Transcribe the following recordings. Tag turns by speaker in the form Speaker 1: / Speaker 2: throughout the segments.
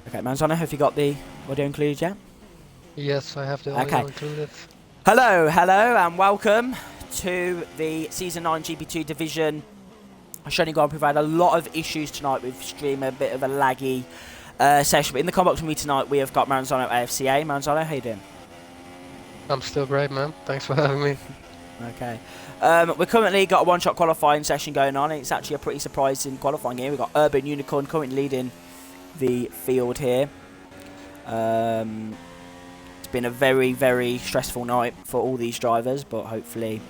Speaker 1: Okay, Manzano, have you got the audio included yet?
Speaker 2: Yes, I have the audio included.
Speaker 1: Hello, and welcome to the Season 9 GP2 Division Australian Grand Prix. We've had a lot of issues tonight with stream, a bit of a laggy session. But in the combat with me tonight, we have got Manzano AFCA. Manzano, how you doing?
Speaker 2: I'm still great, man. Thanks for having me.
Speaker 1: Okay. We've currently got a one-shot qualifying session going on. It's actually a pretty surprising qualifying here. We've got Urban Unicorn currently leading the field here. It's been a very, very stressful night for all these drivers, but hopefully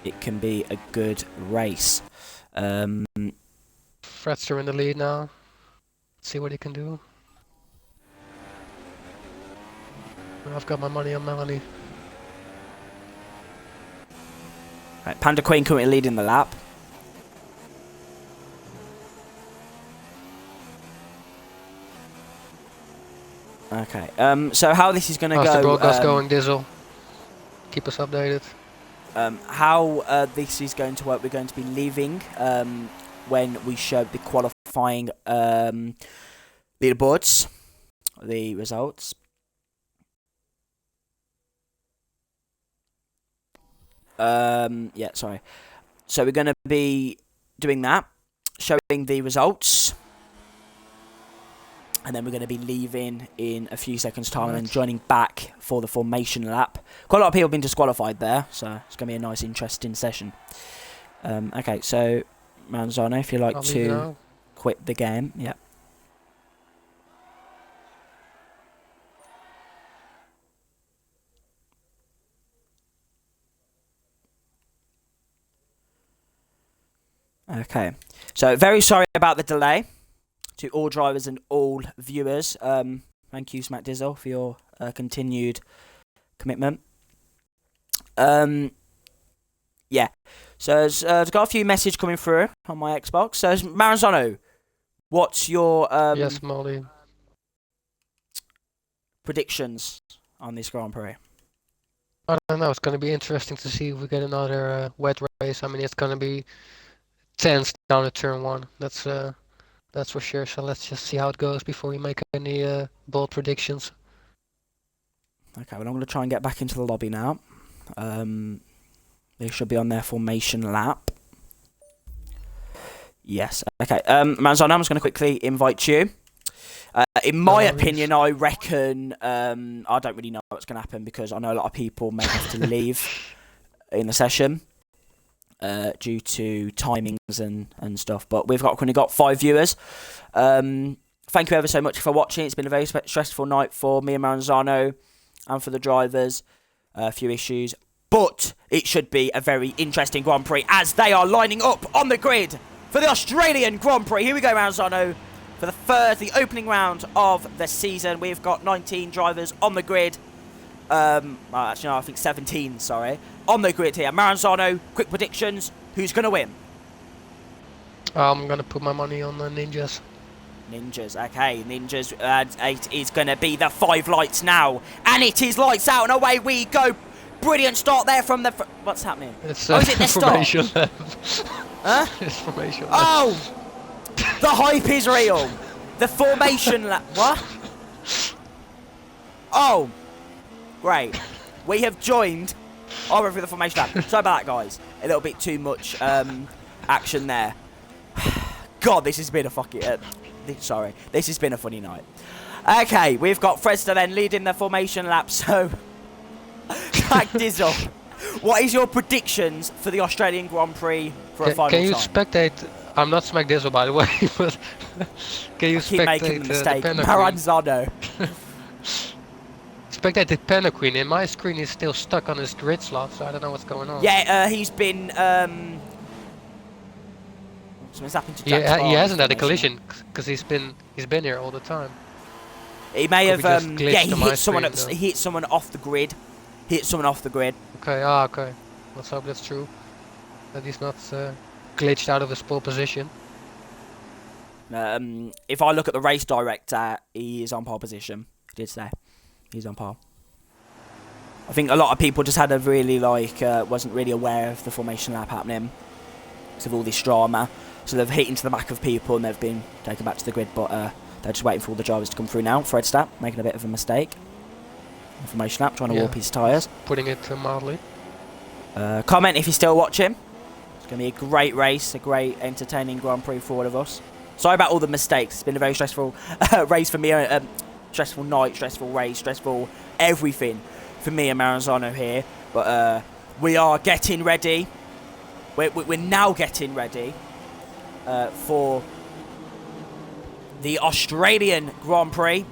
Speaker 1: it can be a good race.
Speaker 2: Fredster in the lead now. See what he can do. I've got my money on Melanie.
Speaker 1: Right, Panda Queen currently leading the lap. Okay, so how this is going to go...
Speaker 2: How's the broadcast going, Dizzle? Keep us updated.
Speaker 1: How this is going to work, we're going to be leaving when we show the qualifying leaderboards, the results. Yeah, sorry. So we're going to be doing that, showing the results. And then we're going to be leaving in a few seconds' time and then joining back for the formation lap. Quite a lot of people have been disqualified there, so it's going to be a nice, interesting session. Okay, so Manzano, if you'd like to quit the game. Yeah. Okay, so very sorry about the delay to all drivers and all viewers. Thank you, Smack Dizzle, for your continued commitment. Yeah, so there's got a few messages coming through on my Xbox. So Maranzano, what's your
Speaker 2: yes, Molly,
Speaker 1: predictions on this Grand Prix?
Speaker 2: I don't know. It's going to be interesting to see if we get another wet race. I mean, it's going to be tense down at turn 1. That's for sure. So let's just see how it goes before we make any bold predictions.
Speaker 1: Okay, well, I'm going to try and get back into the lobby now. They should be on their formation lap. Yes. Okay. Manzano, I'm just going to quickly invite you. In my opinion, I reckon I don't really know what's going to happen because I know a lot of people may have to leave in the session. Due to timings and stuff, but we've currently got 5 viewers. Thank you ever so much for watching. It's been a very stressful night for me and Maranzano and for the drivers. A few issues, but it should be a very interesting Grand Prix as they are lining up on the grid for the Australian Grand Prix. Here we go, Maranzano, for the opening round of the season. We've got 19 drivers on the grid. Actually, no, I think 17, sorry. On the grid here. Maranzano, quick predictions. Who's going to win?
Speaker 2: I'm going to put my money on the Ninjas.
Speaker 1: Ninjas, okay. Ninjas, it is going to be the 5 lights now. And it is lights out and away we go. Brilliant start there from the... What's happening?
Speaker 2: It's
Speaker 1: is it the
Speaker 2: formation
Speaker 1: start? Huh?
Speaker 2: It's formation lap.
Speaker 1: Oh! The hype is real. The formation lap. What? Oh. Great. We have joined over for the formation lap. Sorry about that, guys. A little bit too much action there. God, this has been a fucking... sorry. This has been a funny night. Okay, we've got Fredster then leading the formation lap. So, Jack Dizzle, what is your predictions for the Australian Grand Prix for a final
Speaker 2: Can you
Speaker 1: time?
Speaker 2: spectate... I'm not Smack Dizzle, by the way, but... Can you
Speaker 1: keep making the mistake.
Speaker 2: the
Speaker 1: Maranzano.
Speaker 2: Spectate the Panda Queen. In my screen, he's still stuck on his grid slot, so I don't know what's going on.
Speaker 1: Yeah, he's been... Something's happened to Jack's
Speaker 2: he hasn't had a collision, because he's been here all the time.
Speaker 1: He may have... yeah, he hit someone,
Speaker 2: screen,
Speaker 1: he hit someone off the grid.
Speaker 2: Okay, okay. Let's hope that's true. That he's not glitched out of his pole position.
Speaker 1: If I look at the race director, he is on pole position. He did say. He's on pole. I think a lot of people just had a really, wasn't really aware of the formation lap happening because of all this drama. So they've hit into the back of people and they've been taken back to the grid, but they're just waiting for all the drivers to come through now. Fred Stapp making a bit of a mistake. Information app trying to warp his tyres.
Speaker 2: Putting it mildly.
Speaker 1: Comment if you're still watching. It's going to be a great race, a great entertaining Grand Prix for all of us. Sorry about all the mistakes. It's been a very stressful race for me. Stressful night, stressful race, stressful everything for me and Maranzano here. But we are getting ready. We're now getting ready for the Australian Grand Prix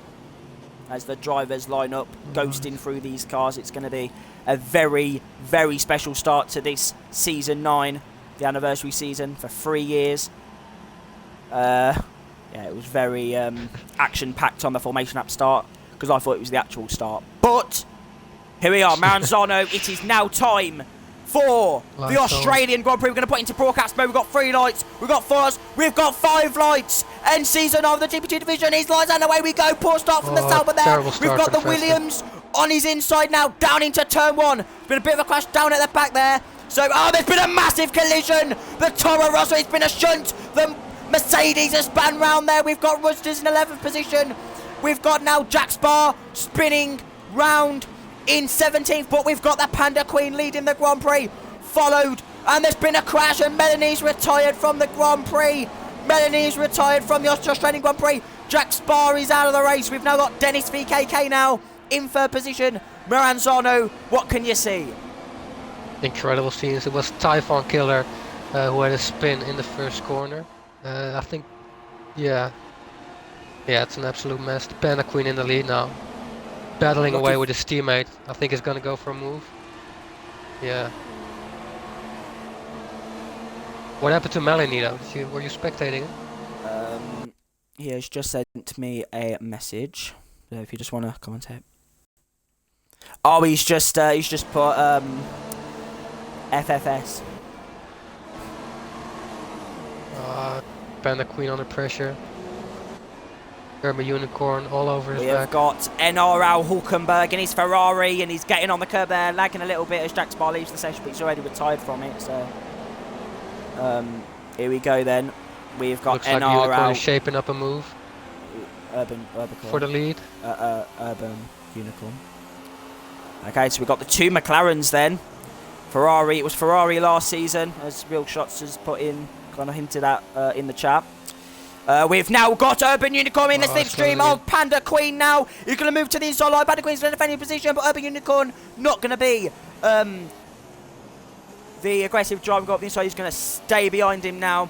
Speaker 1: as the drivers line up, ghosting through these cars. It's going to be a very, very special start to this Season 9, the anniversary season for 3 years. Yeah, it was very action-packed on the formation app start because I thought it was the actual start. But here we are, Maranzano. It is now time for the Australian Grand Prix. We're going to put into broadcast mode. We've got 3 lights, we've got 4 lights, we've got 5 lights. End season of the GP2 division. His lights and away we go. Poor start from the Sauber there. We've got the Williams on his inside now, down into turn 1. There's been a bit of a crash down at the back there. So, there's been a massive collision. The Toro Rosso, it's been a shunt. The Mercedes has spun round there. We've got Rusters in 11th position. We've got now Jack Spar spinning round in 17th, but we've got the Panda Queen leading the Grand Prix, followed, and there's been a crash, and Melanie's retired from the Grand Prix. Melanie's retired from the Australian Grand Prix. Jack Spar is out of the race. We've now got Dennis VKK now in 3rd position. Maranzano, what can you see?
Speaker 2: Incredible scenes. It was Typhon Killer who had a spin in the first corner. I think, yeah, it's an absolute mess. The Panda Queen in the lead now, battling away with his teammate. I think he's gonna go for a move. Yeah. What happened to Melanie though? Were you spectating it?
Speaker 1: He has just sent me a message. So if you just want to commentate. Oh, he's just put FFS.
Speaker 2: Panda Queen under pressure. Urban Unicorn all over his back.
Speaker 1: We have got NRL Hulkenberg in his Ferrari, and he's getting on the curb there, lagging a little bit as Jack Spar leaves the session, but he's already retired from it. So here we go then. We've got
Speaker 2: Looks
Speaker 1: NRL.
Speaker 2: like Unicorn is shaping up a move.
Speaker 1: Urban
Speaker 2: for the lead.
Speaker 1: Urban Unicorn. Okay, so we've got the 2 McLarens then. Ferrari, it was Ferrari last season, as Real Shots has put in, kind of hinted at in the chat. We've now got Urban Unicorn in the slipstream of Panda Queen now. He's going to move to the inside line. Panda Queen's in a defending position, but Urban Unicorn not going to be the aggressive driver got the inside. He's going to stay behind him now.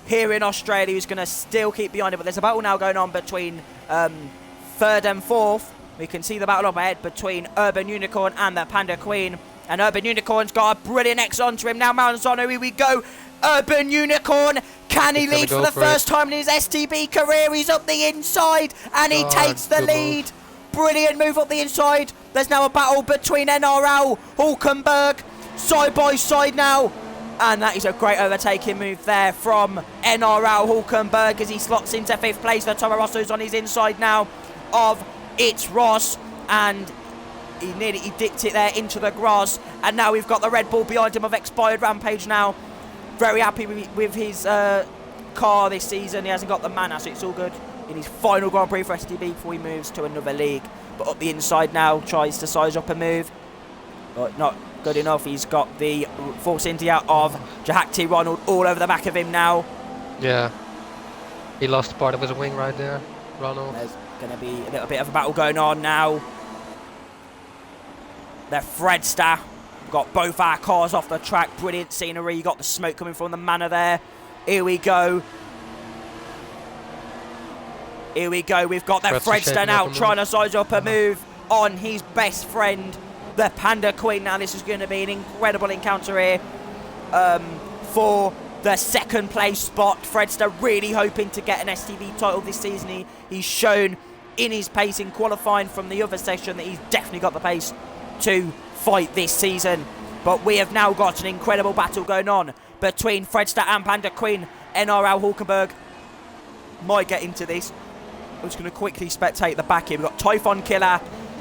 Speaker 1: Here in Australia, he's going to still keep behind him, but there's a battle now going on between 3rd and 4th. We can see the battle up ahead between Urban Unicorn and the Panda Queen. And Urban Unicorn's got a brilliant X onto him. Now Maranzano, here we go. Urban Unicorn, can he lead for the first time in his STB career? He's up the inside and he takes the lead. Brilliant move up the inside. There's now a battle between NRL, Hulkenberg, side by side now. And that is a great overtaking move there from NRL Hulkenberg as he slots into 5th place. The Toro Rosso's on his inside now of It's Ross, and he dipped it there into the grass. And now we've got the Red Bull behind him of Expired Rampage now. Very happy with his car this season. He hasn't got the mana, so it's all good in his final Grand Prix for STB before he moves to another league. But up the inside now, tries to size up a move, but not good enough. He's got the Force India of Jahakti Ronald all over the back of him now.
Speaker 2: Yeah, he lost part of his wing right there, Ronald.
Speaker 1: There's going to be a little bit of a battle going on now. The Fredster got both our cars off the track. Brilliant scenery. You got the smoke coming from the manor there. Here we go. Here we go. We've got the Fredster now trying to size up a move on his best friend, the Panda Queen. Now this is going to be an incredible encounter here for the 2nd place spot. Fredster really hoping to get an STB title this season. He's shown in his pace in qualifying from the other session that he's definitely got the pace to fight this season. But we have now got an incredible battle going on between Fredster and Panda Queen. NRL Hulkenberg might get into this. I'm just going to quickly spectate the back here. We've got Typhon Killer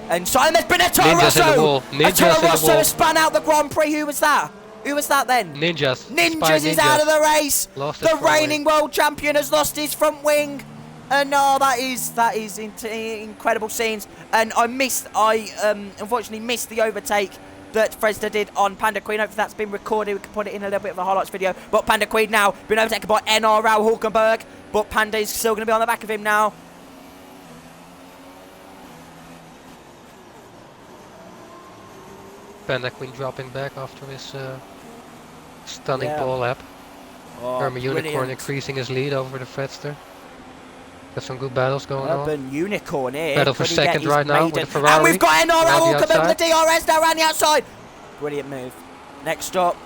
Speaker 1: and there's been a Toro Rosso! A Toro Rosso has spun out the Grand Prix. Who was that? Who was that then?
Speaker 2: Ninjas.
Speaker 1: Ninjas is out of the race.
Speaker 2: Lost his
Speaker 1: The
Speaker 2: front
Speaker 1: reigning world champion has lost his front wing. And that is incredible scenes. And I unfortunately missed the overtake that Fresda did on Panda Queen. Hopefully that's been recorded. We can put it in a little bit of a highlights video. But Panda Queen now been overtaken by NR Raul Hulkenberg. But Panda is still going to be on the back of him now.
Speaker 2: Panda Queen dropping back after his stunning
Speaker 1: Yeah.
Speaker 2: pole lap.
Speaker 1: Oh,
Speaker 2: Urban Unicorn
Speaker 1: brilliant.
Speaker 2: increasing his lead over the Fredster. Got some good battles going on.
Speaker 1: Urban Unicorn here.
Speaker 2: Battle for
Speaker 1: Could he get
Speaker 2: second
Speaker 1: his
Speaker 2: right now with
Speaker 1: maiden-
Speaker 2: the Ferrari.
Speaker 1: And we've got NR
Speaker 2: around
Speaker 1: Raul
Speaker 2: the
Speaker 1: Hulkenberg with
Speaker 2: outside.
Speaker 1: the DRS now around the outside. Brilliant move. Next up.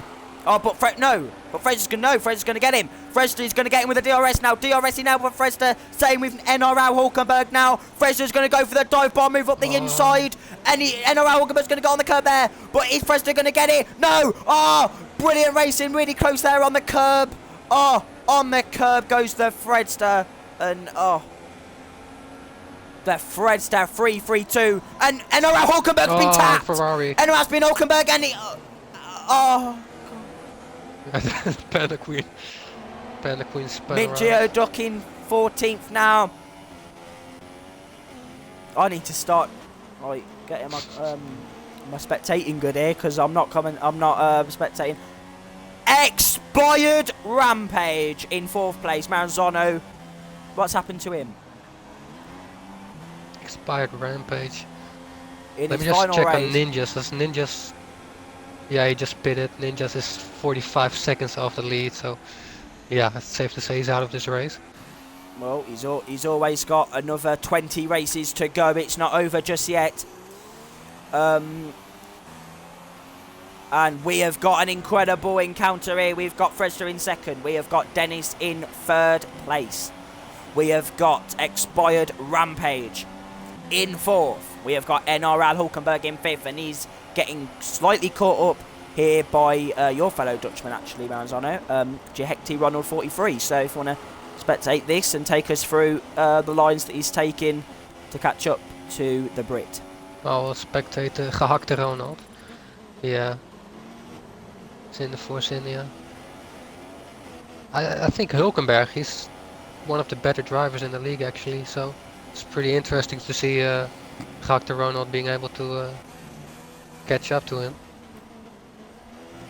Speaker 1: Oh, but Fresda's going to get him. Fresda is going to get him with the DRS now. DRS now with Fresda. Same with NRL Hulkenberg now. Fresda's going to go for the dive bar move up the inside. And NRL Hulkenberg's going to go on the curb there. But is Fresda going to get it? No. Oh, brilliant racing. Really close there on the curb. Oh, on the curb goes the Fresda. And, the Fredster 3-3-2. And NRL Hulkenberg's been tapped.
Speaker 2: Ferrari.
Speaker 1: NRL's been Hulkenberg and he...
Speaker 2: Panda Queen spun
Speaker 1: Mid-Geo
Speaker 2: around.
Speaker 1: ducking 14th now. I need to start getting my spectating good here because I'm not spectating. Expired Rampage in 4th place. Maranzano, what's happened to him?
Speaker 2: Expired Rampage.
Speaker 1: In
Speaker 2: Let me
Speaker 1: his
Speaker 2: just
Speaker 1: final
Speaker 2: check
Speaker 1: race.
Speaker 2: on Ninjas. As Ninjas, yeah, he just pitted. Ninjas is 45 seconds off the lead, so yeah, it's safe to say he's out of this race.
Speaker 1: Well, he's always got another 20 races to go. It's not over just yet. And we have got an incredible encounter here. We've got Fresda in 2nd. We have got Dennis in 3rd place. We have got Expired Rampage in 4th. We have got NRL Hulkenberg in 5th, and he's getting slightly caught up here by your fellow Dutchman, actually, Maranzano, Jehekti Ronald 43. So if you want to spectate this and take us through the lines that he's taking to catch up to the Brit.
Speaker 2: I'll spectate the gehakte Ronald. Yeah. It's in the Force India. I think Hulkenberg, he's one of the better drivers in the league actually, so it's pretty interesting to see gehakte Ronald being able to catch up to him.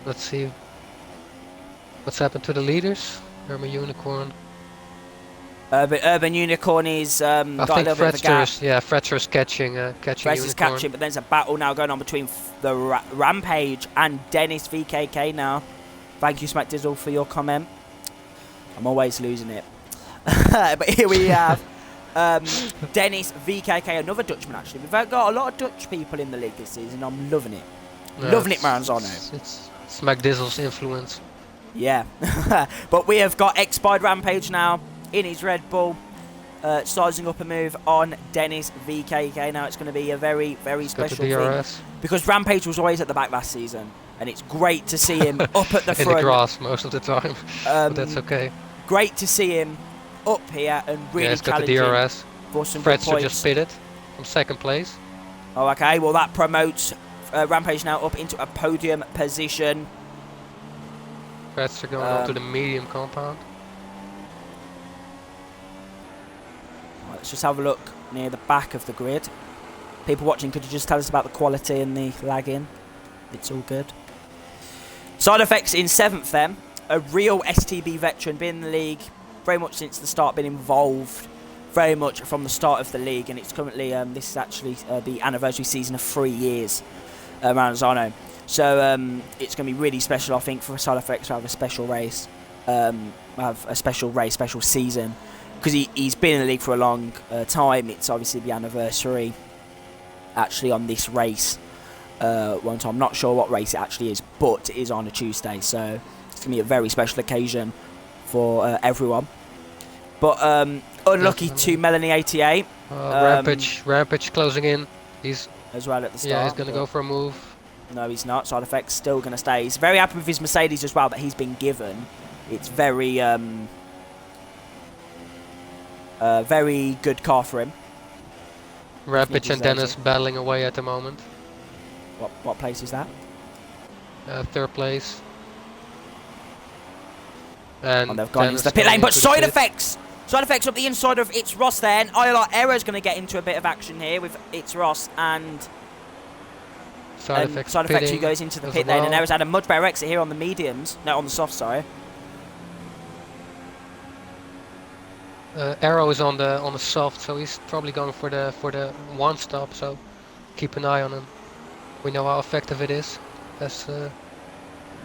Speaker 2: Let's see what's happened to the leaders. Urban Unicorn.
Speaker 1: Urban Unicorn is got a little bit of a gap.
Speaker 2: Fredster's catching
Speaker 1: Fredster's
Speaker 2: Unicorn.
Speaker 1: catching, but there's a battle now going on between the Rampage and Dennis VKK now. Thank you, Smack Dizzle, for your comment. I'm always losing it. But here we have Dennis VKK, another Dutchman actually. We've got a lot of Dutch people in the league this season. I'm loving it. Loving it, Maranzano.
Speaker 2: It's Smack Dizzle's influence.
Speaker 1: Yeah. But we have got Expired Rampage now in his Red Bull, sizing up a move on Dennis VKK. Now it's going to be a very, very special thing because Rampage was always at the back last season, and it's great to see him up at the front.
Speaker 2: In the grass most of the time, but that's okay.
Speaker 1: Great to see him up here and really
Speaker 2: he's got the
Speaker 1: challenging
Speaker 2: DRS.
Speaker 1: for some good
Speaker 2: Fredster
Speaker 1: points.
Speaker 2: just pitted from 2nd place.
Speaker 1: Oh, okay. Well, that promotes Rampage now up into a podium position.
Speaker 2: Fredster going on to the medium compound.
Speaker 1: Right, let's just have a look near the back of the grid. People watching, could you just tell us about the quality and the lagging? It's all good. Side effects in 7th then. A real STB veteran, been in the league very much since the start, been involved very much from the start of the league, and it's currently, this is actually the anniversary season of 3 years, Maranzano. So it's going to be really special, I think, for Side Effects to have a special race, special season, because he's been in the league for a long time. It's obviously the anniversary actually on this race. One time, I'm not sure what race it actually is, but it is on a Tuesday, so it's going to be a very special occasion for everyone. But unlucky to Melanie 88.
Speaker 2: Rampage closing in. He's
Speaker 1: as well at the start.
Speaker 2: Yeah, he's going to go for a move.
Speaker 1: No, he's not. Side Effects still going to stay. He's very happy with his Mercedes as well that he's been given. It's very very good car for him.
Speaker 2: Rampage and Dennis battling away at the moment.
Speaker 1: What place is that?
Speaker 2: 3rd place. And
Speaker 1: they've gone into
Speaker 2: Dennis
Speaker 1: the pit lane,
Speaker 2: going
Speaker 1: but
Speaker 2: into the
Speaker 1: side
Speaker 2: pit.
Speaker 1: effects! Side effects up the inside of It's Ross there, and Ayala Aero's going to get into a bit of action here with It's Ross, and
Speaker 2: Side effects
Speaker 1: who goes into the pit lane, and Aero's had a much better exit here on the mediums. No, on the soft, sorry.
Speaker 2: Arrow is on the soft, so he's probably going for the one stop. So keep an eye on him. We know how effective it is, as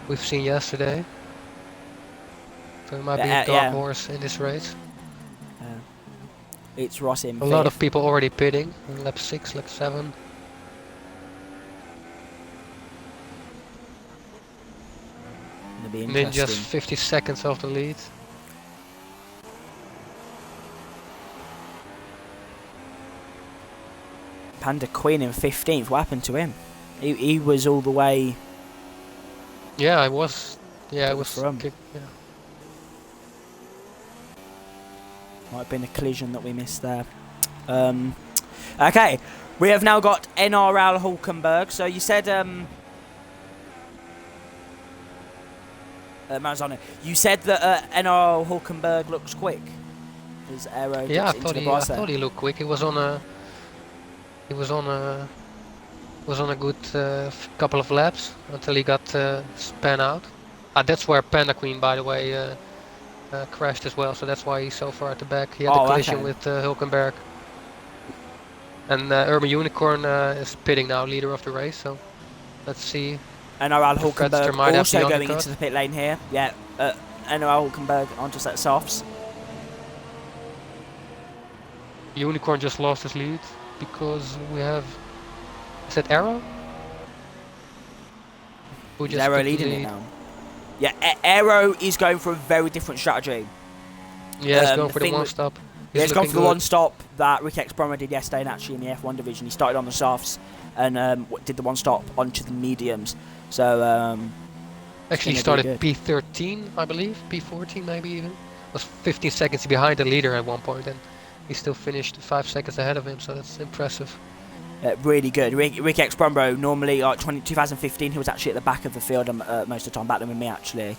Speaker 2: we've seen yesterday. So it might be a dark horse in this race.
Speaker 1: It's Ross in
Speaker 2: A lot of people already pitting in lap 6, lap 7. Ninja's 50 seconds off the lead.
Speaker 1: Panda Queen in 15th. What happened to him? He was all the way.
Speaker 2: Yeah, I was. Yeah, it was.
Speaker 1: From.
Speaker 2: Yeah.
Speaker 1: Might have been a collision that we missed there. Okay, we have now got NRL Hulkenberg. So you said, Marzano, you said that NRL Hulkenberg looks quick. His arrow.
Speaker 2: Yeah, I thought he looked quick. He was on a good couple of laps until he got spun out. That's where Panda Queen, by the way, crashed as well, so that's why he's so far at the back. He had a collision with Hulkenberg. And Urban Unicorn is pitting now, leader of the race, so let's see.
Speaker 1: NRL Hulkenberg also going into the pit lane here. Yeah, NRL Hulkenberg onto set softs.
Speaker 2: Unicorn just lost his lead because we have... Is that Arrow? Who just
Speaker 1: Arrow leading it now? Yeah, Aero is going for a very different strategy.
Speaker 2: Yeah, he's going for the one stop.
Speaker 1: He's gone for the one stop that Rick X Bromer did yesterday, and actually in the F1 division. He started on the softs and did the one stop onto the mediums. So
Speaker 2: actually started P13, I believe, P14 maybe even. Was 15 seconds behind the leader at one point, and he still finished 5 seconds ahead of him. So that's impressive.
Speaker 1: Really good. Rick X Brombro, normally like 2015, he was actually at the back of the field most of the time, battling with me actually,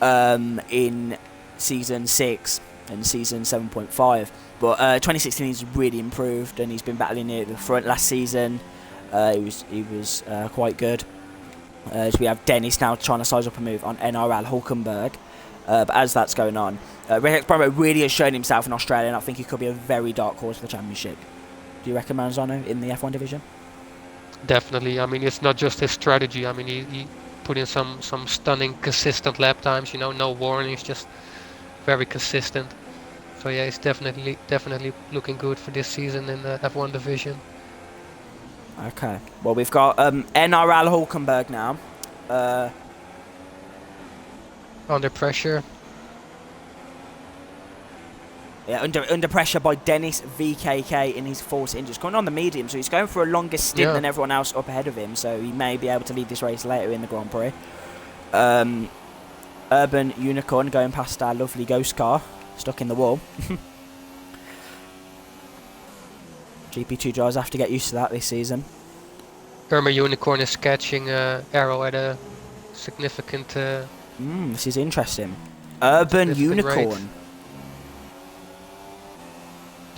Speaker 1: in season 6 and season 7.5. But 2016 he's really improved, and he's been battling near the front last season. He was quite good. So we have Dennis now trying to size up a move on NRL Hulkenberg. But as that's going on, Rick X Brombro really has shown himself in Australia, and I think he could be a very dark horse for the championship. Do you recommend Marzano in the F1 division?
Speaker 2: Definitely. I mean, it's not just his strategy. I mean, he put in some stunning, consistent lap times. You know, no warnings, just very consistent. So yeah, he's definitely looking good for this season in the F1 division.
Speaker 1: Okay. Well, we've got NRL Hulkenberg now.
Speaker 2: Under pressure.
Speaker 1: Yeah, under pressure by Dennis VKK in his force injuries. Coming on the medium, so he's going for a longer stint than everyone else up ahead of him, so he may be able to lead this race later in the Grand Prix. Urban Unicorn going past our lovely ghost car, stuck in the wall. GP2 drivers have to get used to that this season.
Speaker 2: Urban Unicorn is catching Arrow at a significant...
Speaker 1: this is interesting. Urban Unicorn.
Speaker 2: Rate.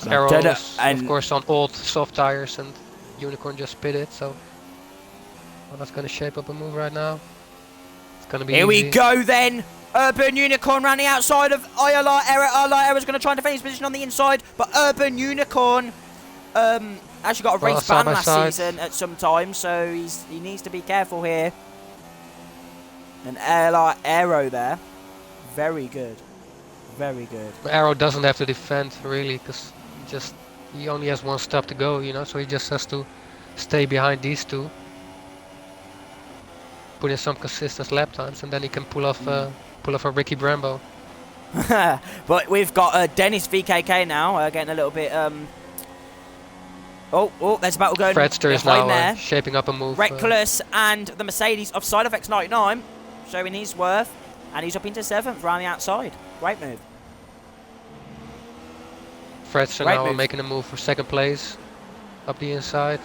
Speaker 2: Arrow is, of course, on old soft tires, and Unicorn just pitted, so that's going to shape up a move right now. It's going to be
Speaker 1: Here
Speaker 2: easy.
Speaker 1: we go then! Urban Unicorn ran the outside of Ayala Era. Ayala Era's going to try and defend his position on the inside, but Urban Unicorn actually got a race ban last season at some time, so he needs to be careful here. And Ayala Aero there. Very good. Very good.
Speaker 2: Arrow doesn't have to defend, really, because he only has one stop to go, you know, so he just has to stay behind these two, put in some consistent lap times, and then he can pull off a Ricky Brambo.
Speaker 1: But we've got Dennis VKK now getting a little bit oh, there's a battle going
Speaker 2: Fredster is now shaping up a move.
Speaker 1: Reckless and the Mercedes of Side Effects 99 showing his worth, and he's up into 7th around the outside. Great move.
Speaker 2: Fredster now making a move for 2nd place up the inside.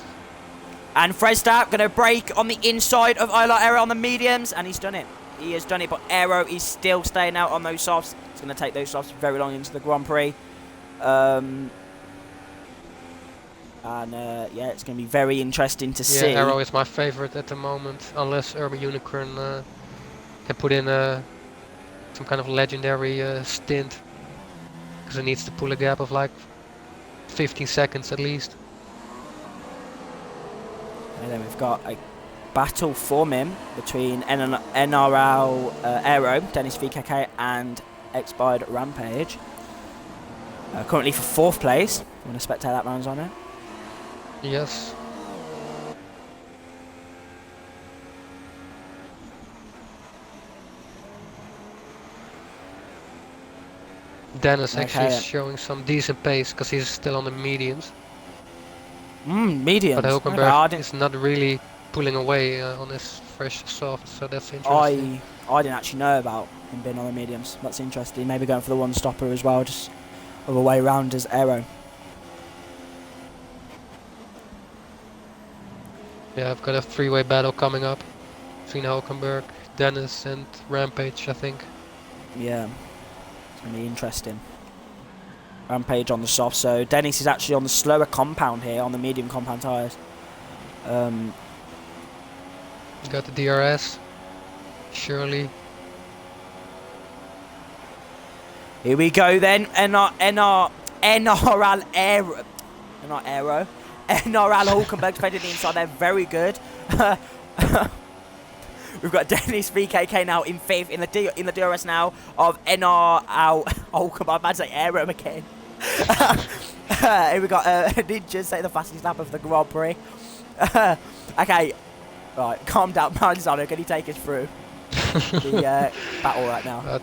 Speaker 1: And Fredster going to brake on the inside of Ayala Era on the mediums, and he's done it. he has done it, but Aero is still staying out on those softs. It's going to take those softs very long into the Grand Prix. And yeah, it's going to be very interesting to see.
Speaker 2: Aero is my favorite at the moment, unless Urban Unicorn can put in some kind of legendary stint, because it needs to pull a gap of like 15 seconds at least.
Speaker 1: And then we've got a battle forming between NRL Aero, Dennis VKK, and Expired Rampage. Currently for 4th place. I'm going to spectate that rounds on it.
Speaker 2: Yes. Dennis actually is showing some decent pace because he's still on the mediums.
Speaker 1: Mediums.
Speaker 2: But Hulkenberg is not really pulling away on his fresh soft, so that's interesting.
Speaker 1: I didn't actually know about him being on the mediums. That's interesting. Maybe going for the one stopper as well, just other way round as Aero.
Speaker 2: Yeah, I've got a 3-way battle coming up between Hulkenberg, Dennis, and Rampage, I think.
Speaker 1: Yeah, it's going to be interesting. Rampage on the soft, so Dennis is actually on the slower compound here, on the medium compound tyres.
Speaker 2: Got the DRS, surely.
Speaker 1: Here we go then, NRL Aero. Not Aero. NRL Hulkenberg defending the inside there, very good. We've got Dennis VKK now in 5th in the DRS now of NRL Hulkenberg. I'm about to say Aero again. Here we got Ninja say the fastest lap of the Grand Prix. Okay, right, calm down, Maranzano. Can you take us through the battle right now?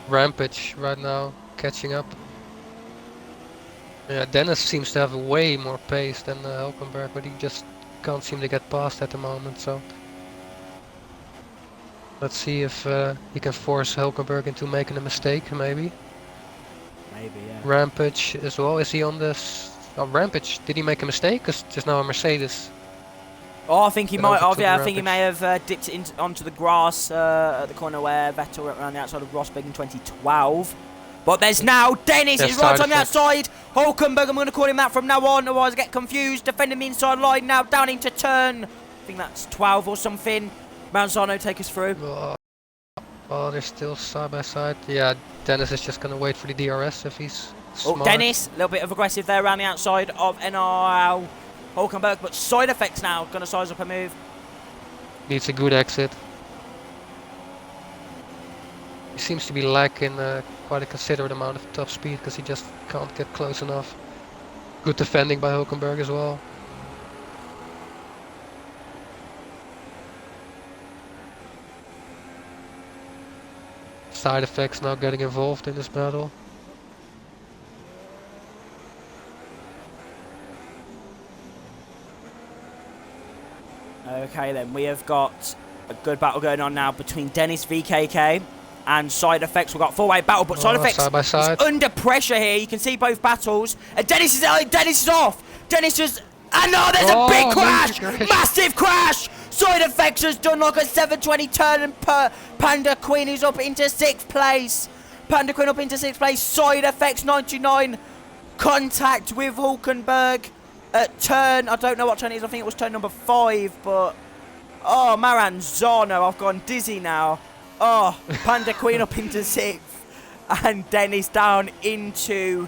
Speaker 2: Rampage right now catching up. Yeah, Dennis seems to have way more pace than Hulkenberg, but he just can't seem to get past at the moment. So let's see if he can force Hulkenberg into making a mistake, maybe.
Speaker 1: Maybe, yeah.
Speaker 2: Rampage as well. Is he on this? Oh, Rampage. Did he make a mistake? Because there's now a Mercedes.
Speaker 1: Oh, I think he might have. Yeah, I think he may have dipped it onto the grass at the corner where Vettel went around the outside of Rosberg in 2012. But there's now Dennis is right on the outside. Hulkenberg, I'm going to call him that from now on, otherwise I get confused. Defending the inside line now, down into turn. I think that's 12 or something. Maranzano, take us through.
Speaker 2: Oh, they're still side by side. Yeah, Dennis is just going to wait for the DRS if he's smart.
Speaker 1: Oh, Dennis, a little bit of aggressive there around the outside of NRL Hulkenberg, but side effects now, going to size up a move.
Speaker 2: Needs a good exit. He seems to be lacking quite a considerable amount of top speed because he just can't get close enough. Good defending by Hulkenberg as well. Side effects now getting involved in this battle.
Speaker 1: Okay then, we have got a good battle going on now between Dennis VKK and Side Effects. We've got 4-way battle, but Side Effects
Speaker 2: side by side.
Speaker 1: is under pressure here. You can see both battles. And Dennis is off. Dennis just... And no, there's a big crash! Massive crash! Side Effects has done like a 720 turn, and Panda Queen is up into 6th place. Panda Queen up into 6th place. Side Effects 99. Contact with Hulkenberg at turn... I don't know what turn it is. I think it was turn number 5, but... Oh, Maranzano, I've gone dizzy now. Oh, Panda Queen up into 6th. And Dennis down into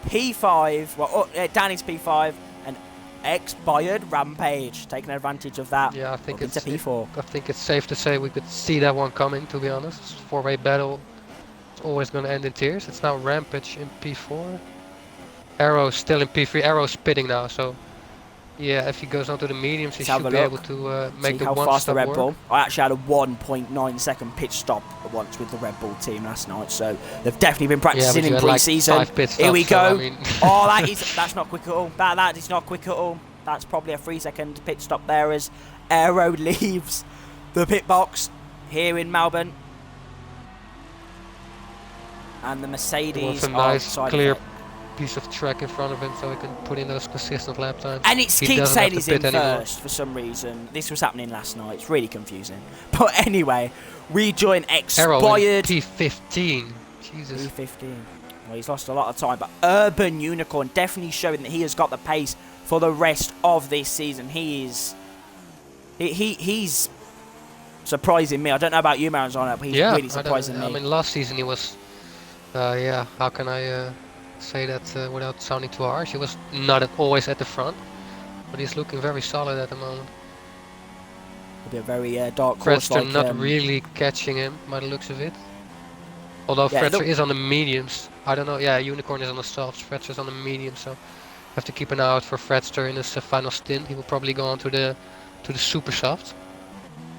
Speaker 1: P5. Well, Danny's P5. And Expired Rampage. Taking advantage of that.
Speaker 2: Yeah, I think
Speaker 1: it's P4.
Speaker 2: I think it's safe to say we could see that one coming, to be honest. 4-way battle. It's always going to end in tears. It's now Rampage in P4. Arrow's still in P3. Arrow's spitting now, so... Yeah, if he goes onto the mediums, he should be able to make the one stop
Speaker 1: Red
Speaker 2: work.
Speaker 1: Bull. I actually had a 1.9 second pitch stop once with the Red Bull team last night, so they've definitely been practicing in pre-season.
Speaker 2: Like
Speaker 1: Here we go.
Speaker 2: So, I mean
Speaker 1: Oh, that's not quick at all. That is not quick at all. That's probably a 3-second pit stop there as Aero leaves the pit box here in Melbourne. And the Mercedes
Speaker 2: a nice clear piece of track in front of him so he can put in those consistent lap times.
Speaker 1: And it
Speaker 2: He
Speaker 1: keeps
Speaker 2: doesn't
Speaker 1: saying
Speaker 2: have
Speaker 1: he's
Speaker 2: to
Speaker 1: in
Speaker 2: pit anymore.
Speaker 1: first for some reason. This was happening last night. It's really confusing. But anyway, we join
Speaker 2: Arrow in
Speaker 1: expired
Speaker 2: P15. Jesus.
Speaker 1: P15. Well, he's lost a lot of time, but Urban Unicorn definitely showing that he has got the pace for the rest of this season. He's surprising me. I don't know about you, Maranzano, but he's really surprising me.
Speaker 2: I mean, last season he was, yeah, how can I say that without sounding too harsh? He was not always at the front, but he's looking very solid at the moment.
Speaker 1: It'll be a very dark horse.
Speaker 2: Fredster not really catching him by the looks of it. Although Fredster is on the mediums. I don't know, yeah, Unicorn is on the softs, Fredster's on the medium, so have to keep an eye out for Fredster in his final stint. He will probably go on to the super soft.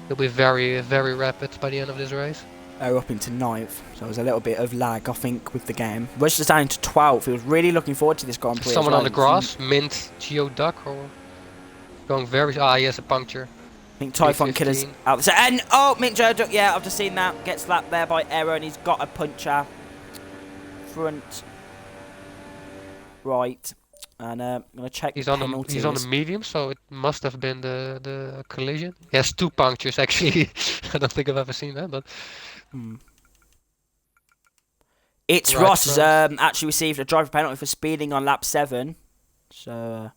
Speaker 2: He'll be very, very rapid by the end of this race.
Speaker 1: We're up into 9th, so there was a little bit of lag, I think, with the game. We're just down to 12th. He was really looking forward to this Grand Prix.
Speaker 2: Someone on the grass, Mint, Geo Duck, or going very... he has a puncture.
Speaker 1: I think Typhon Killer's out there. And, Mint Geo Duck, yeah, I've just seen that. Gets slapped there by Error, and he's got a puncher. Front. Right. And I'm going to check
Speaker 2: he's on the medium, so it must have been the collision. He has 2 punctures, actually. I don't think I've ever seen that, but...
Speaker 1: It's right, Ross has actually received a driver penalty for speeding on lap 7. So...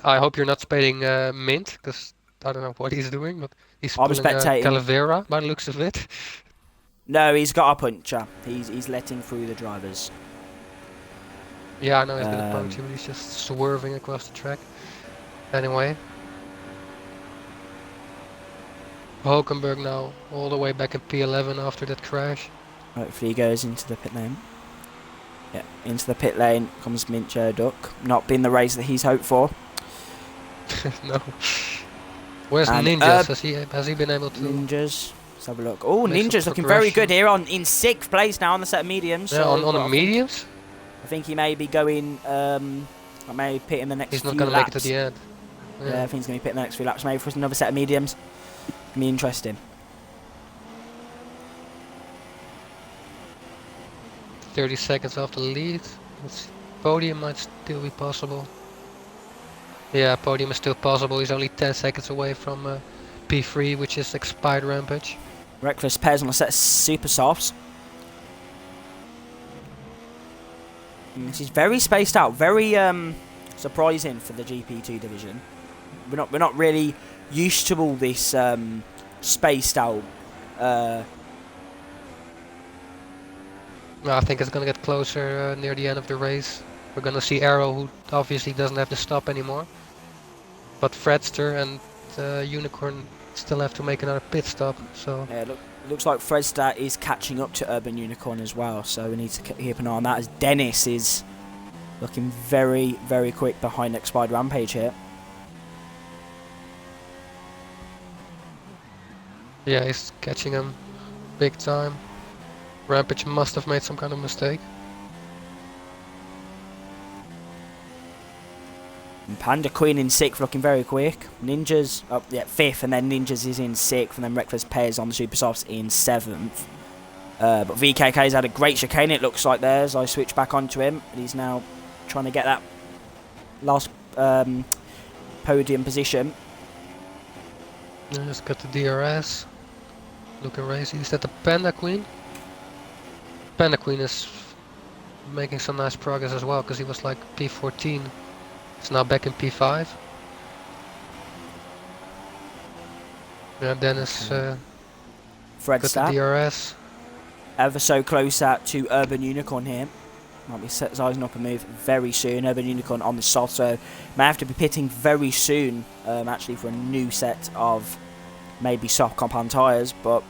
Speaker 2: I hope you're not speeding Mint, because I don't know what he's doing, but he's pulling Calavera by the looks of it.
Speaker 1: No, he's got a puncher. He's letting through the drivers.
Speaker 2: Yeah, I know he's got a puncture, but he's just swerving across the track. Anyway. Hulkenberg now all the way back in P11 after that crash.
Speaker 1: Hopefully he goes into the pit lane. Yeah, into the pit lane comes Mint Geo Duck. Not been the race that he's hoped for.
Speaker 2: No. Where's Ninjas? Has he been able to...
Speaker 1: Ninjas. Let's have a look. Oh, Ninja's looking very good here in 6th place now on the set of mediums.
Speaker 2: Yeah,
Speaker 1: so
Speaker 2: on the mediums?
Speaker 1: I think he may be going... I may pit in the next few laps.
Speaker 2: He's not going to make it to the end.
Speaker 1: Yeah, I think he's going to pit in the next few laps. Maybe for another set of mediums. It's going to be interesting.
Speaker 2: 30 seconds off the lead. Podium might still be possible. Yeah, podium is still possible. He's only 10 seconds away from P3, which is expired Rampage.
Speaker 1: Reckless Pairs on a set of super softs. This is very spaced out, very surprising for the GP2 division. We're not really used to all this spaced out.
Speaker 2: I think it's gonna get closer near the end of the race. We're gonna see Arrow, who obviously doesn't have to stop anymore. But Fredster and Unicorn still have to make another pit stop. So
Speaker 1: yeah, looks like Fredster is catching up to Urban Unicorn as well. So we need to keep an eye on that, as Dennis is looking very, very quick behind expired Rampage here.
Speaker 2: Yeah, he's catching him big time. Rampage must have made some kind of mistake.
Speaker 1: And Panda Queen in 6th, looking very quick. Ninja's up, yeah, 5th, and then Ninja's is in 6th, and then Reckless Pairs on the Super Softs in 7th. But VKK's had a great chicane, it looks like there, as I switch back onto him. And he's now trying to get that last podium position.
Speaker 2: Yeah, he's got the DRS. Looking racy. Is that the Panda Queen? Panda Queen is making some nice progress as well, because he was like P14. He's now back in P5. Yeah, Dennis got the DRS.
Speaker 1: Ever so close to Urban Unicorn here. Might be sizing up a move very soon. Urban Unicorn on the soft, so may have to be pitting very soon, actually, for a new set of maybe soft compound tyres. But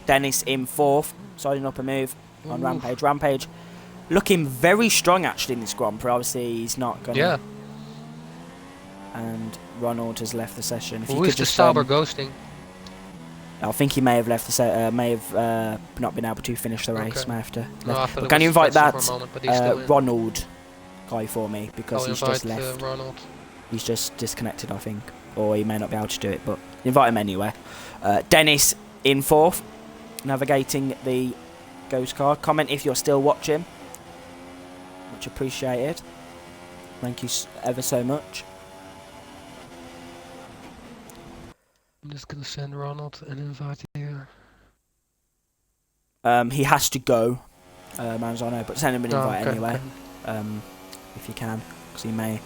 Speaker 1: Dennis in 4th, sizing up a move on Rampage. Rampage looking very strong actually in this Grand Prix. Obviously, he's not going to.
Speaker 2: Yeah.
Speaker 1: And Ronald has left the session.
Speaker 2: Who is the Sauber ghosting?
Speaker 1: I think he may have left the may have not been able to finish the race.
Speaker 2: Okay.
Speaker 1: May have to.
Speaker 2: No,
Speaker 1: can you invite that
Speaker 2: moment,
Speaker 1: Ronald guy for me, because he's just left.
Speaker 2: Ronald.
Speaker 1: He's just disconnected, I think, or he may not be able to do it. But invite him anyway. Dennis in 4th, navigating the Ghost Card. Comment if you're still watching. Much appreciated. Thank you ever so much.
Speaker 2: I'm just gonna send Ronald an invite here.
Speaker 1: He has to go, Manzano, but send him an invite anyway,
Speaker 2: okay.
Speaker 1: If you can, because he may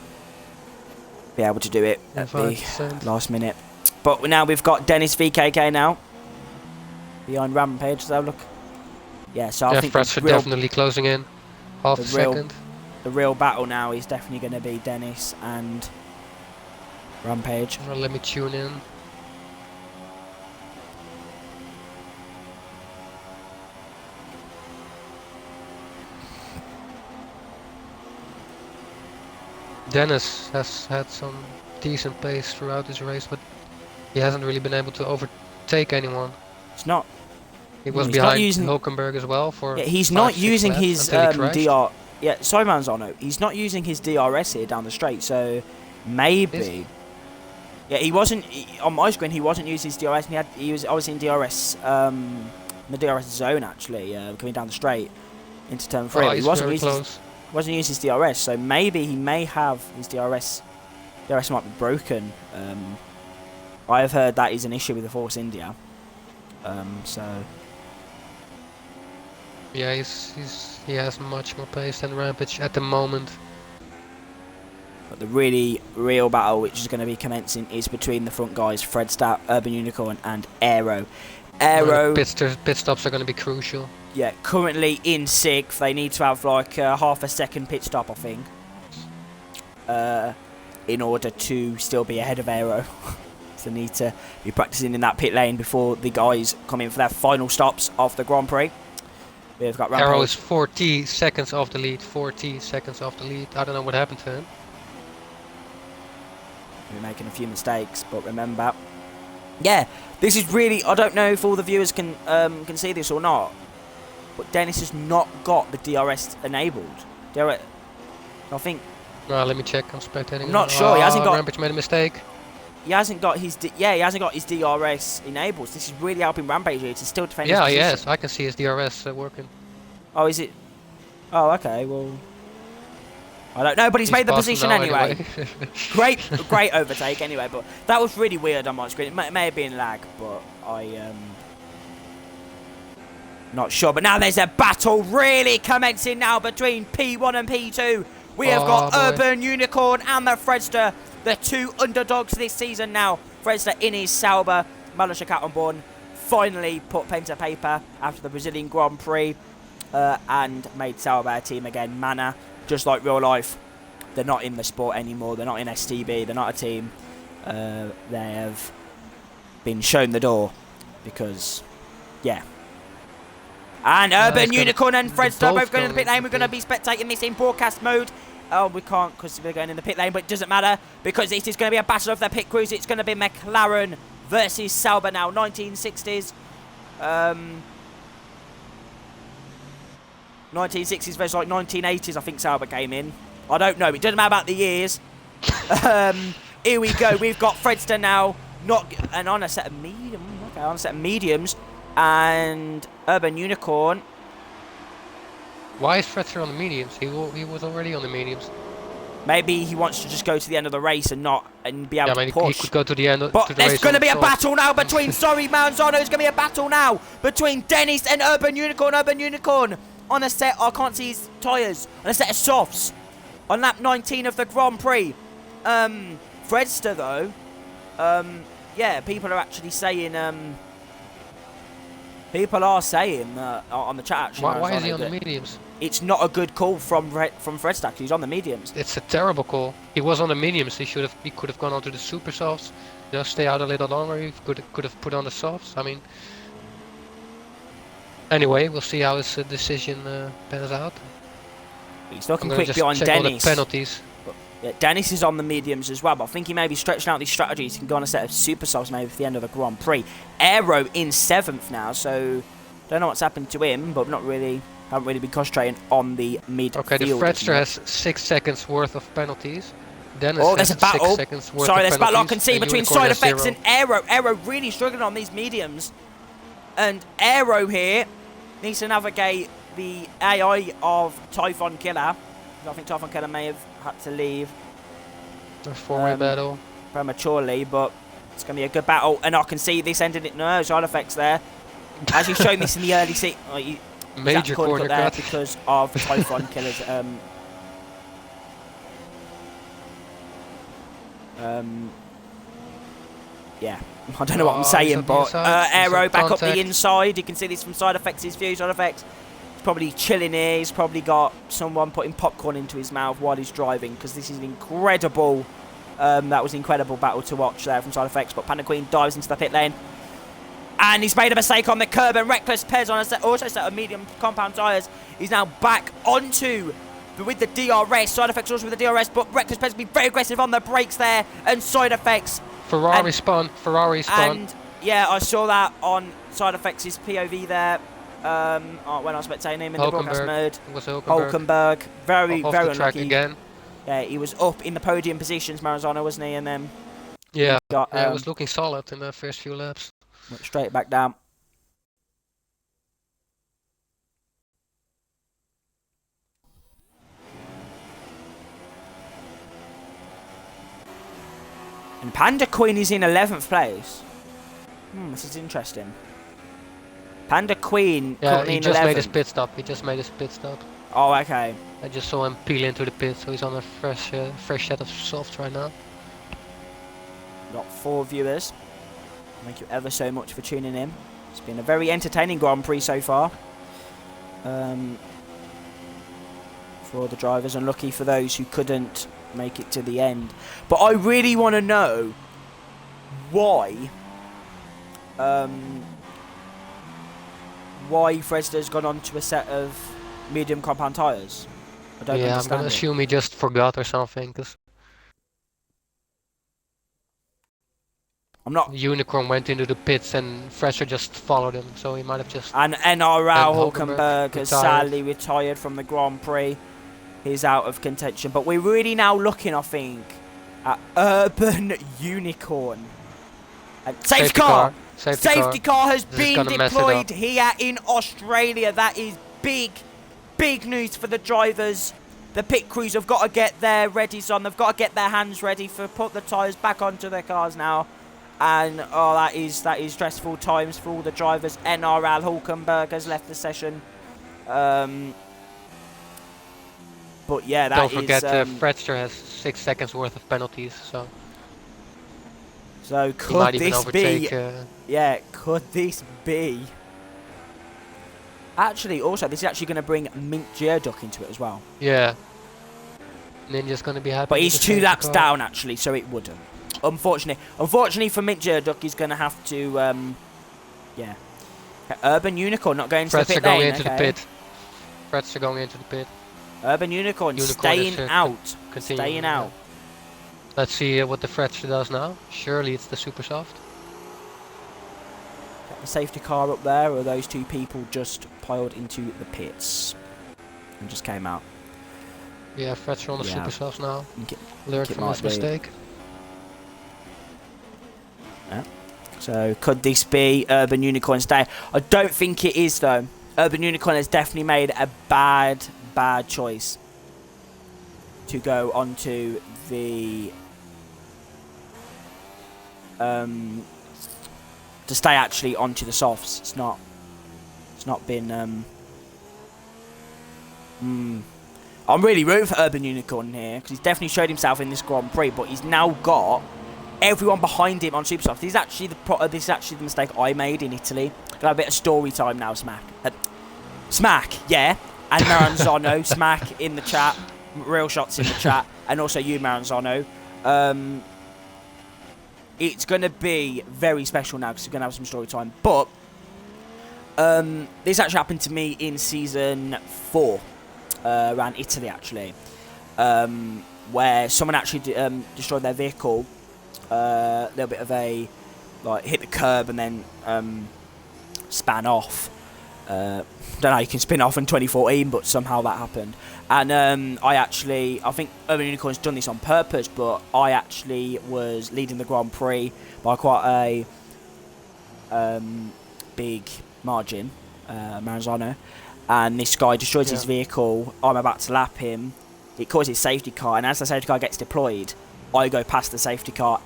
Speaker 1: be able to do it at the last minute. But now we've got Dennis VKK now behind Rampage. So look, so I think
Speaker 2: Fredster definitely closing in. Half a second.
Speaker 1: The real battle now is definitely going to be Dennis and Rampage.
Speaker 2: Well, let me tune in. Dennis has had some decent pace throughout this race, but he hasn't really been able to overtake anyone.
Speaker 1: It's not.
Speaker 2: He was behind Hulkenberg as well for.
Speaker 1: Yeah, he's not using his DR. Yeah, sorry, Manzano. He's not using his DRS here down the straight, so maybe. Yeah, he wasn't on my screen. He wasn't using his DRS. He was obviously in DRS, the DRS zone actually, coming down the straight into turn 3.
Speaker 2: Oh, he wasn't
Speaker 1: using his DRS, so maybe he may have his DRS. DRS might be broken. I have heard that is an issue with the Force India. So.
Speaker 2: Yeah, he has much more pace than Rampage at the moment.
Speaker 1: But the really real battle, which is going to be commencing, is between the front guys, Fredster, Urban Unicorn, and Aero. Aero.
Speaker 2: Pit stops are going to be crucial.
Speaker 1: Yeah, currently in 6th. They need to have like half a second pit stop, I think, in order to still be ahead of Aero. So they need to be practicing in that pit lane before the guys come in for their final stops of the Grand Prix. We've got Rampage.
Speaker 2: Aero is 40 seconds off the lead. 40 seconds off the lead. I don't know what happened to him.
Speaker 1: We're making a few mistakes, but remember, yeah, this is really. I don't know if all the viewers can see this or not, but Dennis has not got the DRS enabled. I think.
Speaker 2: Well, let me check. I'm spectating.
Speaker 1: I'm not sure. He hasn't got.
Speaker 2: Rampage made a mistake.
Speaker 1: He hasn't got his he hasn't got his DRS enabled. This is really helping Rampage here to still defend his position.
Speaker 2: Yes, I can see his DRS working.
Speaker 1: Oh, is it? Oh, okay. Well, I don't know, but he's made the position anyway. great overtake anyway. But that was really weird on my screen. It may have been lag, but I not sure. But now there's a battle really commencing now between P1 and P2. We have got Urban Unicorn and the Fredster. The two underdogs this season now. Fredster in his Sauber. Malusha Cattenborn finally put pen to paper after the Brazilian Grand Prix and made Sauber a team again. Mana, just like real life, they're not in the sport anymore. They're not in STB. They're not a team. They have been shown the door because, yeah. And Urban Unicorn and Fredster both going to the pit lane. We're going to be spectating this in broadcast mode. Oh, we can't because we're going in the pit lane, but it doesn't matter because it is going to be a battle of the pit crews. It's going to be McLaren versus Sauber now, 1960s. 1960s versus like 1980s, I think Sauber came in. I don't know. It doesn't matter about the years. Here we go. We've got Fredster now, on a set of medium. Okay, on a set of mediums, and Urban Unicorn.
Speaker 2: Why is Fredster on the mediums? He was already on the mediums.
Speaker 1: Maybe he wants to just go to the end of the race and be able to push.
Speaker 2: He could go to the end.
Speaker 1: But there's going to be a battle now between. Sorry, Manzano. There's going to be a battle now between Dennis and Urban Unicorn. Urban Unicorn on a set. I can't see his tyres. On a set of softs on lap 19 of the Grand Prix. Fredster though. Yeah, people are actually saying. People are saying on the chat actually.
Speaker 2: Why is he on the mediums?
Speaker 1: It's not a good call from Fredster. He's on the mediums.
Speaker 2: It's a terrible call. He was on the mediums. He could have gone on to the super softs. You know, stay out a little longer. He could have put on the softs. I mean, anyway, we'll see how his decision pans out.
Speaker 1: He's looking quick behind Dennis.
Speaker 2: All the penalties.
Speaker 1: Yeah, Dennis is on the mediums as well, but I think he may be stretching out these strategies. He can go on a set of super softs maybe for the end of the Grand Prix. Aero in 7th now, so don't know what's happened to him, but haven't really been concentrating on the midfield.
Speaker 2: Okay, the Fredster has 6 seconds worth of penalties. Dennis
Speaker 1: there's a battle.
Speaker 2: 6 seconds worth
Speaker 1: Sorry,
Speaker 2: of
Speaker 1: there's a
Speaker 2: penalties.
Speaker 1: battle I can see between Side Effects and Aero. Aero really struggling on these mediums. And Aero here needs to navigate the AI of Typhon Killer. I think Typhon Killer may have had to leave
Speaker 2: A four-way battle.
Speaker 1: prematurely, but it's going to be a good battle. And I can see this ending it. No, side effects there. As you've shown this in the early seat.
Speaker 2: Major corner
Speaker 1: there
Speaker 2: cut.
Speaker 1: because of Typhon Killer's. Yeah, I don't know what I'm saying, but Aero back up the inside. You can see this from Side Effects' view. Side Effects, he's probably chilling here. He's probably got someone putting popcorn into his mouth while he's driving, because this is an incredible. That was an incredible battle to watch there from Side Effects. But Panda Queen dives into the pit lane, and he's made a mistake on the curb. And Reckless Pez on a set of medium compound tyres. He's now back onto. With the DRS, Side Effects also with the DRS, but Reckless Pez be very aggressive on the brakes there, and Side Effects.
Speaker 2: Ferrari spun.
Speaker 1: And yeah, I saw that on Side Effects' POV there. When I was spectating him in the broadcast mode.
Speaker 2: It was Hulkenberg.
Speaker 1: Very
Speaker 2: off
Speaker 1: very
Speaker 2: the track
Speaker 1: unlucky.
Speaker 2: again.
Speaker 1: Yeah, he was up in the podium positions, Maranzano, wasn't he? And then
Speaker 2: yeah,
Speaker 1: got,
Speaker 2: it was looking solid in the first few laps.
Speaker 1: Went straight back down. And Panda Queen is in 11th place. This is interesting. Panda Queen currently
Speaker 2: he
Speaker 1: in
Speaker 2: just
Speaker 1: 11th.
Speaker 2: made his pit stop. He just made his pit stop.
Speaker 1: Oh, okay.
Speaker 2: I just saw him peel into the pit, so he's on a fresh set of softs right now.
Speaker 1: Got 4 viewers. Thank you ever so much for tuning in. It's been a very entertaining Grand Prix so far. For the drivers, unlucky for those who couldn't make it to the end. But I really want to know why Fresda's gone on to a set of medium compound tyres. I don't understand.
Speaker 2: I'm gonna assume he just forgot or something, because
Speaker 1: I'm not.
Speaker 2: Unicorn went into the pits and Fresher just followed him, so he might have just.
Speaker 1: And NRL
Speaker 2: Hulkenberg
Speaker 1: Hulkenberg has sadly retired from the Grand Prix. He's out of contention. But we're really now looking, I think, at Urban Unicorn. And safety car! Safety car has been deployed here in Australia. That is big news for the drivers. The pit crews have got to get their readies on. They've got to get their hands ready for put the tyres back onto their cars now. And that is stressful times for all the drivers. NRL Hulkenberg has left the session. But yeah, that
Speaker 2: Don't forget, Fredster has 6 seconds worth of penalties, so.
Speaker 1: So could this be?
Speaker 2: Yeah,
Speaker 1: could this be? Actually, also, this is actually going to bring Mint Geoduck into it as well.
Speaker 2: Yeah. Ninja's going to be happy.
Speaker 1: But he's 2 laps down, actually, so it wouldn't. Unfortunately for Mint Geoduck, he's going to have to, yeah. Urban Unicorn not going to the pit lane.
Speaker 2: Fredster going into the pit.
Speaker 1: Urban Unicorn staying out. Staying out.
Speaker 2: Let's see what the Fredster does now. Surely it's the super soft.
Speaker 1: Got the safety car up there, or those 2 people just piled into the pits and just came out.
Speaker 2: Yeah, Fredster on the super soft now. Learned from his mistake.
Speaker 1: Yeah. So could this be Urban Unicorn's day? I don't think it is, though. Urban Unicorn has definitely made a bad choice to go onto the to stay actually onto the softs. It's not been I'm really rooting for Urban Unicorn here, because he's definitely showed himself in this Grand Prix, but he's now got everyone behind him on super softs. This is actually the mistake I made in Italy. Got a bit of story time now, Smack. Smack, yeah. And Maranzano, Smack in the chat, real shots in the chat, and also you, Maranzano. It's going to be very special now, because we're going to have some story time. But this actually happened to me in season 4, around Italy actually, where someone actually destroyed their vehicle. A little bit of a hit the curb and then span off. Don't know how you can spin off in 2014, but somehow that happened. And I think Urban Unicorn's done this on purpose, but I actually was leading the Grand Prix by quite a big margin. Maranzano, and this guy destroys his vehicle. I'm about to lap him. It causes safety car, and as the safety car gets deployed, I go past the safety car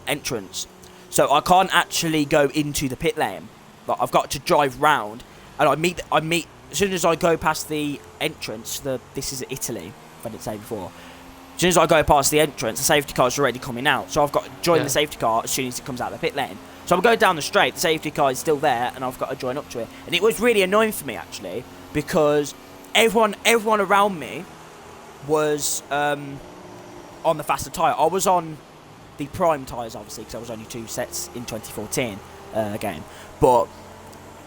Speaker 1: entrance. So I can't actually go into the pit lane. But I've got to drive round, and I meet as soon as I go past the entrance. This is Italy, if I didn't say before. As soon as I go past the entrance, the safety car's already coming out. So I've got to join the safety car as soon as it comes out of the pit lane. So I'm going down the straight, the safety car is still there, and I've got to join up to it. And it was really annoying for me, actually, because everyone around me was on the faster tyre. I was on the prime tyres, obviously, because I was only 2 sets in 2014 game. But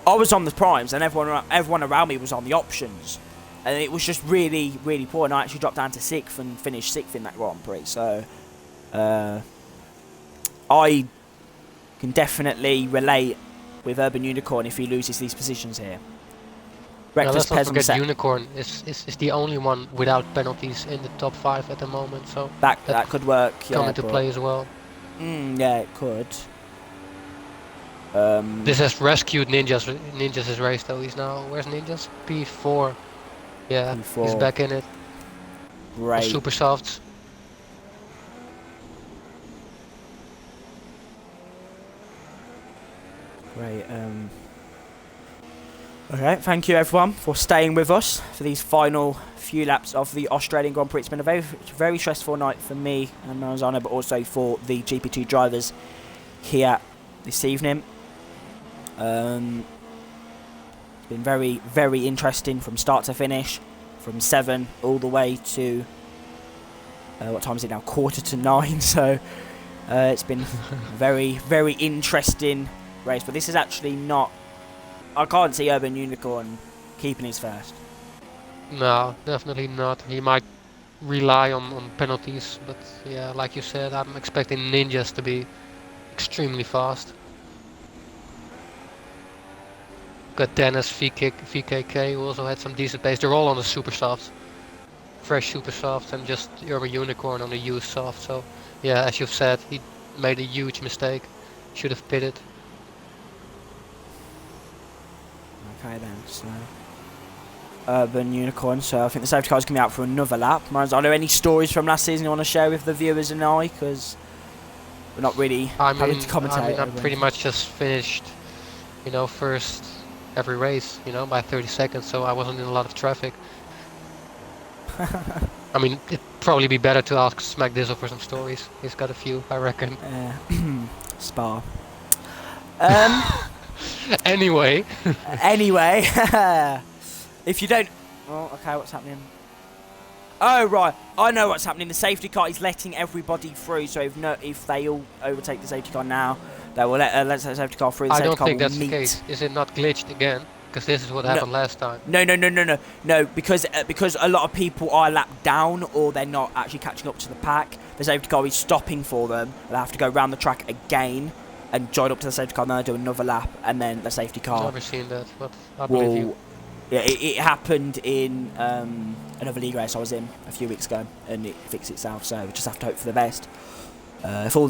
Speaker 1: I was on the primes, and everyone around me was on the options. And it was just really, really poor. And I actually dropped down to 6th and finished 6th in that Grand Prix. So I can definitely relate with Urban Unicorn if he loses these positions here.
Speaker 2: Let's not forget Unicorn is the only one without penalties in the top 5 at the moment. So
Speaker 1: that could work.
Speaker 2: Come into play as well.
Speaker 1: Yeah, it could.
Speaker 2: This has rescued Ninjas. Ninjas' race though. He's now, where's Ninjas? P4. Yeah, P4. He's back in it.
Speaker 1: Great.
Speaker 2: Super softs.
Speaker 1: Great. Okay, thank you everyone for staying with us for these final few laps of the Australian Grand Prix. It's been a very stressful night for me and Maranzano, but also for the GP2 drivers here this evening. It's been very interesting from start to finish, from 7 all the way to what time is it now? 8:45. So it's been very interesting race. But this is actually not. I can't see Urban Unicorn keeping his first.
Speaker 2: No, definitely not. He might rely on penalties, but yeah, like you said, I'm expecting Ninjas to be extremely fast. Got Dennis, VKK, who also had some decent pace. They're all on the super softs. Fresh super softs, and just Urban Unicorn on the used soft. So yeah, as you've said, he made a huge mistake. Should have pitted.
Speaker 1: Okay then, so Urban Unicorn. So I think the safety car's coming out for another lap. Are there any stories from last season you want to share with the viewers and I? Because we're not really having to commentate.
Speaker 2: I pretty much just finished, first every race, by 30 seconds. So I wasn't in a lot of traffic. I mean, it'd probably be better to ask Smack Dizzle for some stories. He's got a few, I reckon.
Speaker 1: Spa.
Speaker 2: Anyway.
Speaker 1: If you don't... Oh, okay, what's happening? Oh, right. I know what's happening. The safety car is letting everybody through, so if they all overtake the safety car now, they will let the safety car through.
Speaker 2: I don't think that's the case. Is it not glitched again? Because this is what happened last time.
Speaker 1: No, because a lot of people are lapped down, or they're not actually catching up to the pack. The safety car is stopping for them. They have to go around the track again and join up to the safety car, and then do another lap, and then the safety car.
Speaker 2: I've never seen that, but I believe you.
Speaker 1: Yeah, it happened in another league race I was in a few weeks ago, and it fixed itself. So we just have to hope for the best. If all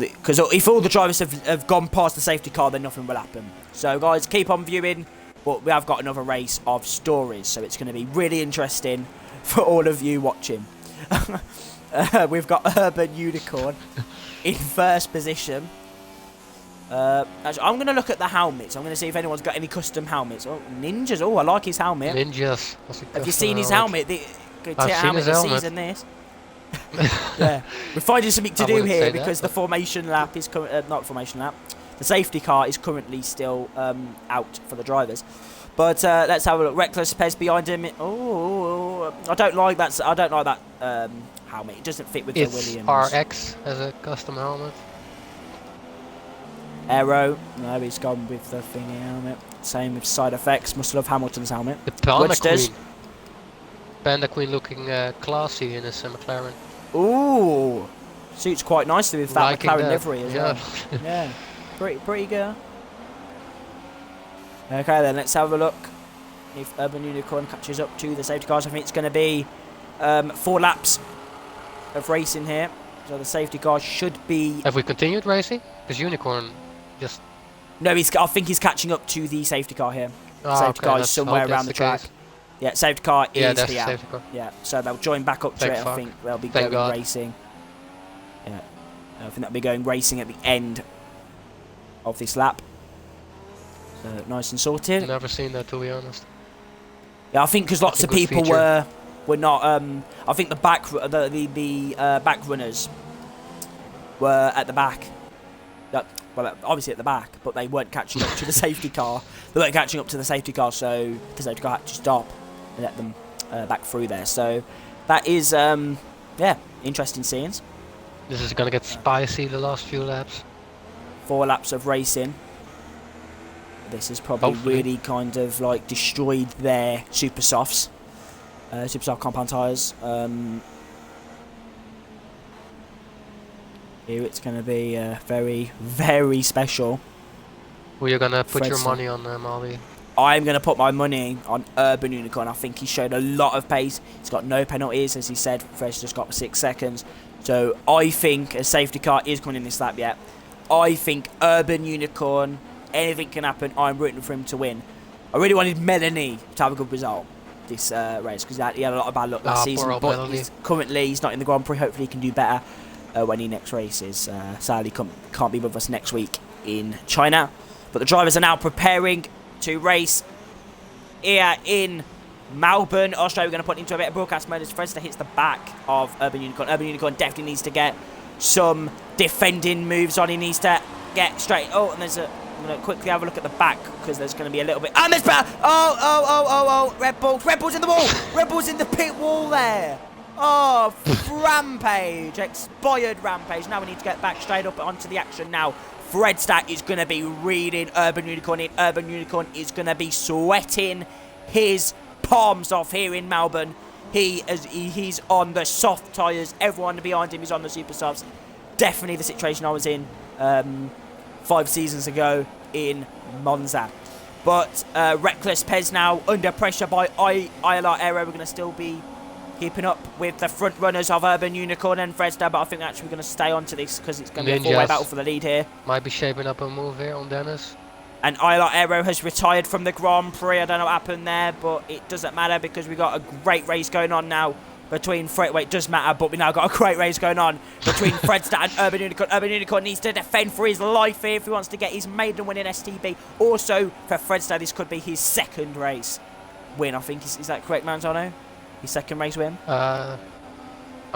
Speaker 1: the drivers have gone past the safety car, then nothing will happen. So guys, keep on viewing. But we have got another race of stories, so it's going to be really interesting for all of you watching. We've got Urban Unicorn in first position. Actually, I'm going to look at the helmets. I'm going to see if anyone's got any custom helmets. Oh, Ninjas. Oh, I like his helmet.
Speaker 2: Ninjas.
Speaker 1: Have you seen his helmet?
Speaker 2: I've seen his helmet.
Speaker 1: Season this. Yeah, we're finding something to do here because the formation lap is not formation lap. The safety car is currently still out for the drivers. But let's have a look. Reckless Pez behind him. Oh, I don't like that. I don't like that helmet. It doesn't fit with the Williams.
Speaker 2: RX as a custom helmet.
Speaker 1: Aero. No, he's gone with the thingy helmet. Same with side effects. Must love Hamilton's helmet.
Speaker 2: The Panda Queen. Panda Queen looking classy in his McLaren.
Speaker 1: Ooh, suits quite nicely with that McLaren livery as well. Yeah, pretty good. Okay then, let's have a look if Urban Unicorn catches up to the safety cars. I think it's going to be 4 laps of racing here, so the safety car should be...
Speaker 2: Have we continued racing? Because Unicorn just...
Speaker 1: No, I think he's catching up to the safety car here. Safety car is
Speaker 2: let's
Speaker 1: somewhere
Speaker 2: hope
Speaker 1: around
Speaker 2: that's
Speaker 1: the track.
Speaker 2: case.
Speaker 1: Yeah, safety car
Speaker 2: Yeah,
Speaker 1: is
Speaker 2: that's the
Speaker 1: here.
Speaker 2: safety car.
Speaker 1: Yeah, so they'll join back up to
Speaker 2: Thank
Speaker 1: it. I
Speaker 2: fuck.
Speaker 1: think they'll be
Speaker 2: Thank
Speaker 1: going
Speaker 2: God.
Speaker 1: racing. Yeah, I think they'll be going racing at the end of this lap. So nice and sorted.
Speaker 2: Never seen that, to be honest.
Speaker 1: Yeah, I think because lots
Speaker 2: That's a
Speaker 1: of
Speaker 2: good
Speaker 1: people
Speaker 2: feature.
Speaker 1: were not. I think the back back runners were at the back. Well, obviously at the back, but they weren't catching up to the safety car. They weren't catching up to the safety car, so the safety car had to stop and let them back through there. So that is, yeah, interesting scenes.
Speaker 2: This is gonna get spicy the last few laps.
Speaker 1: 4 laps of racing. This has probably
Speaker 2: Hopefully.
Speaker 1: really kind of like destroyed their super softs, super soft compound tyres. Here it's going to be very, very special.
Speaker 2: Who you gonna put your
Speaker 1: Fredster.
Speaker 2: money on, Molly?
Speaker 1: I'm going to put my money on Urban Unicorn. I think he showed a lot of pace. He's got no penalties, as he said. Fresh just got 6 seconds. So I think a safety car is coming in this lap yet. I think Urban Unicorn, anything can happen. I'm rooting for him to win. I really wanted Melanie to have a good result this race because he had a lot of bad luck last season.
Speaker 2: Poor old
Speaker 1: But
Speaker 2: Melanie.
Speaker 1: currently he's not in the Grand Prix. Hopefully he can do better when he next races. Sadly can't be with us next week in China. But the drivers are now preparing to race here in Melbourne, Australia. We're going to put into a bit of broadcast mode as Fredster hits the back of Urban Unicorn. Urban Unicorn definitely needs to get some defending moves on. He needs to get straight. Oh, and I'm going to quickly have a look at the back because there's going to be a little bit. And there's better. Oh. Red Bull's in the wall. Red Bull's in the pit wall there. Oh, rampage. Expired rampage. Now we need to get back straight up onto the action now. Fredster is going to be reading Urban Unicorn in. Urban Unicorn is going to be sweating his palms off here in Melbourne. He's on the soft tyres. Everyone behind him is on the super softs. Definitely the situation I was in 5 seasons ago in Monza. But Reckless Pez now under pressure by ILR Aero. We're going to still be keeping up with the front runners of Urban Unicorn and Fredster, but I think actually we're going to stay onto this because it's going to be a four-way battle for the lead here.
Speaker 2: Might be shaping up a move here on Dennis.
Speaker 1: And ILR Aero has retired from the Grand Prix. I don't know what happened there, but it doesn't matter because we've got a great race going on now between it does matter, but we now got a great race going on between Fredster and Urban Unicorn. Urban Unicorn needs to defend for his life here if he wants to get his maiden win in STB. Also, for Fredster, this could be his second race win, I think. Is that correct, Manzano? His second race win?
Speaker 2: I'm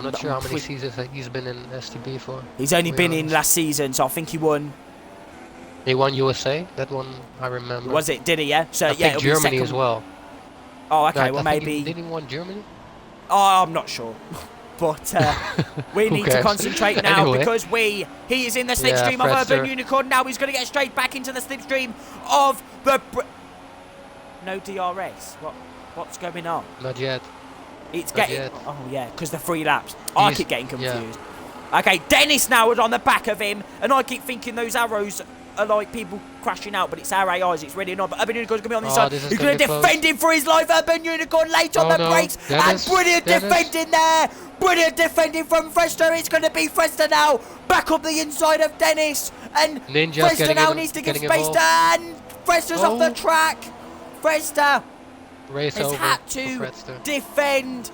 Speaker 2: not sure how many seasons he's been in STB for.
Speaker 1: He's only been in last season, so I think he won.
Speaker 2: He won USA. That one I remember.
Speaker 1: Was it? Did he? Yeah. So
Speaker 2: I
Speaker 1: yeah,
Speaker 2: think Germany as well.
Speaker 1: Oh, okay.
Speaker 2: No,
Speaker 1: well, maybe.
Speaker 2: Did he win Germany?
Speaker 1: Oh, I'm not sure. But we need to concentrate now
Speaker 2: Anyway.
Speaker 1: because he is in the slipstream of Urban Unicorn. Now he's going to get straight back into the slipstream of the. No DRS. What's going on?
Speaker 2: Not yet.
Speaker 1: It's
Speaker 2: Not
Speaker 1: getting.
Speaker 2: yet.
Speaker 1: Oh yeah, because the 3 laps. I
Speaker 2: He's-
Speaker 1: keep getting confused.
Speaker 2: yeah.
Speaker 1: Okay, Dennis now is on the back of him, and I keep thinking those arrows are like people crashing out, but it's our AIs. It's really not. But Urban Unicorn's going to be on this side.
Speaker 2: This is
Speaker 1: He's going to
Speaker 2: gonna be
Speaker 1: defend him for his life. Urban Unicorn late on
Speaker 2: Oh,
Speaker 1: the
Speaker 2: no.
Speaker 1: brakes.
Speaker 2: Dennis,
Speaker 1: And brilliant
Speaker 2: Dennis.
Speaker 1: defending there. Brilliant defending from Fredster. It's going to be Fredster now. Back up the inside of Dennis. And
Speaker 2: Ninja's
Speaker 1: Fredster now needs to give space to. And Fredster's off the track. Fredster
Speaker 2: Race
Speaker 1: has
Speaker 2: over
Speaker 1: had
Speaker 2: for
Speaker 1: to
Speaker 2: Fredster.
Speaker 1: defend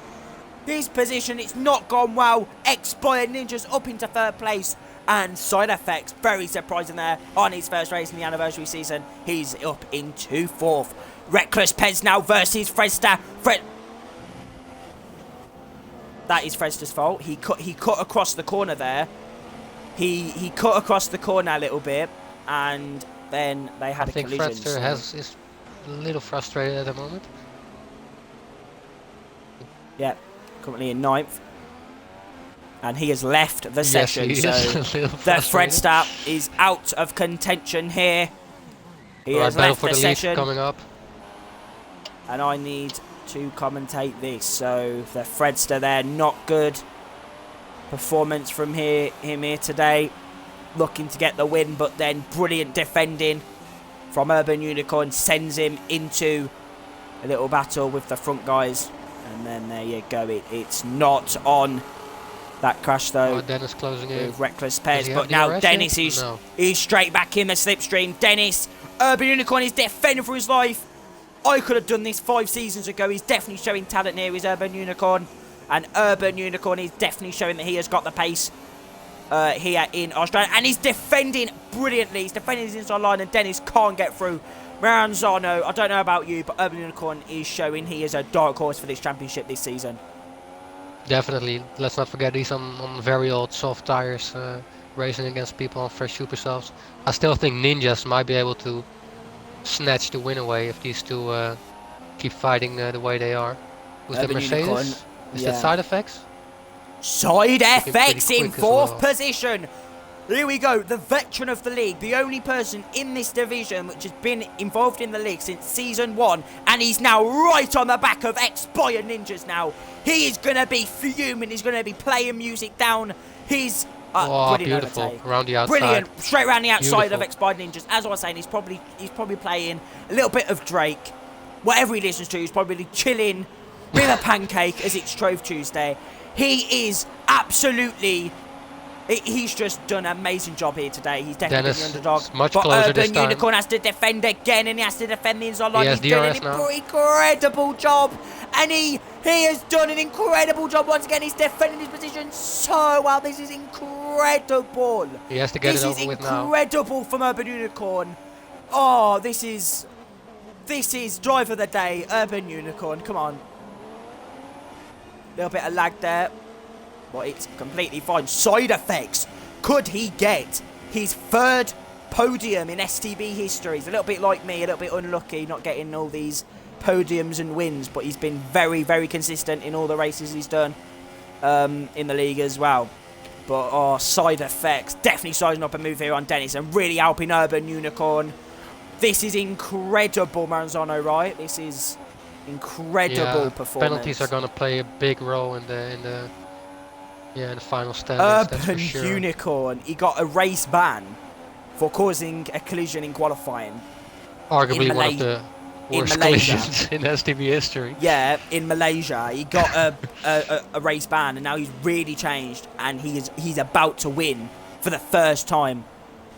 Speaker 1: his position. It's not gone well. Expired Ninja's up into 3rd place. And side effects, very surprising there on his first race in the anniversary season. He's up into 4th. Reckless Pez now versus Fredster. That is Fredster's fault. He cut across the corner there. He cut across the corner a little bit, and then they had a collision.
Speaker 2: I think Fredster is a little frustrated at the moment.
Speaker 1: Yeah, currently in 9th. And he has left the session,
Speaker 2: Yes,
Speaker 1: so
Speaker 2: he is a little
Speaker 1: the
Speaker 2: frustrated.
Speaker 1: Fredster is out of contention here. He has
Speaker 2: battle
Speaker 1: left
Speaker 2: for
Speaker 1: the
Speaker 2: the lead
Speaker 1: session,
Speaker 2: coming up.
Speaker 1: and I need to commentate this. So the Fredster there, not good performance from him here today. Looking to get the win, but then brilliant defending from Urban Unicorn sends him into a little battle with the front guys. And then there you go. It's not on that crash though.
Speaker 2: Oh, Dennis closing in.
Speaker 1: With Reckless
Speaker 2: Does
Speaker 1: Pez,
Speaker 2: he
Speaker 1: but
Speaker 2: have
Speaker 1: now
Speaker 2: DRS
Speaker 1: Dennis
Speaker 2: yet?
Speaker 1: is straight back in the slipstream. Dennis, Urban Unicorn is defending for his life. I could have done this 5 seasons ago. He's definitely showing talent here, is Urban Unicorn. And Urban Unicorn is definitely showing that he has got the pace here in Australia. And he's defending brilliantly. He's defending his inside line, and Dennis can't get through. Maranzano, I don't know about you, but Urban Unicorn is showing he is a dark horse for this championship this season.
Speaker 2: Definitely. Let's not forget he's on very old soft tires, racing against people on fresh super softs. I still think Ninjas might be able to snatch the win away if these two keep fighting the way they are. With the Mercedes,
Speaker 1: Unicorn,
Speaker 2: is that side effects?
Speaker 1: Side effects in 4th
Speaker 2: well.
Speaker 1: position. Here we go, the veteran of the league, the only person in this division which has been involved in the league since season 1, and he's now right on the back of Expired Ninjas now. He is going to be fuming, he's going to be playing music down his...
Speaker 2: beautiful,
Speaker 1: overtake.
Speaker 2: Around the outside.
Speaker 1: Brilliant, straight around the outside
Speaker 2: Beautiful.
Speaker 1: of Expired Ninjas. As I was saying, he's probably playing a little bit of Drake. Whatever he listens to, he's probably chilling with a pancake as it's Trove Tuesday. He is absolutely... He's just done an amazing job here today. He's definitely
Speaker 2: Dennis,
Speaker 1: the underdog.
Speaker 2: it's much
Speaker 1: but
Speaker 2: closer this
Speaker 1: Urban
Speaker 2: time.
Speaker 1: Unicorn has to defend again, and he has to defend the inside line.
Speaker 2: He has
Speaker 1: He's doing
Speaker 2: DRS now.
Speaker 1: an incredible job, and he has done an incredible job once again. He's defending his position so well. This is incredible.
Speaker 2: He has to get it over with
Speaker 1: This is
Speaker 2: now.
Speaker 1: incredible from Urban Unicorn. Oh, this is drive of the day, Urban Unicorn. Come on. Little bit of lag there. But it's completely fine. Side effects. Could he get his 3rd podium in STB history? He's a little bit like me, a little bit unlucky not getting all these podiums and wins. But he's been very, very consistent in all the races he's done in the league as well. But side effects. Definitely sizing up a move here on Dennis and really helping Urban Unicorn. This is incredible, Maranzano, right? This is incredible performance.
Speaker 2: Penalties are going to play a big role in the final standings. That's for
Speaker 1: Urban
Speaker 2: sure.
Speaker 1: Unicorn, he got a race ban for causing a collision in qualifying.
Speaker 2: Arguably one of the worst
Speaker 1: Malaysia.
Speaker 2: collisions in STB history.
Speaker 1: Yeah, in Malaysia, he got a race ban, and now he's really changed, and he's about to win for the first time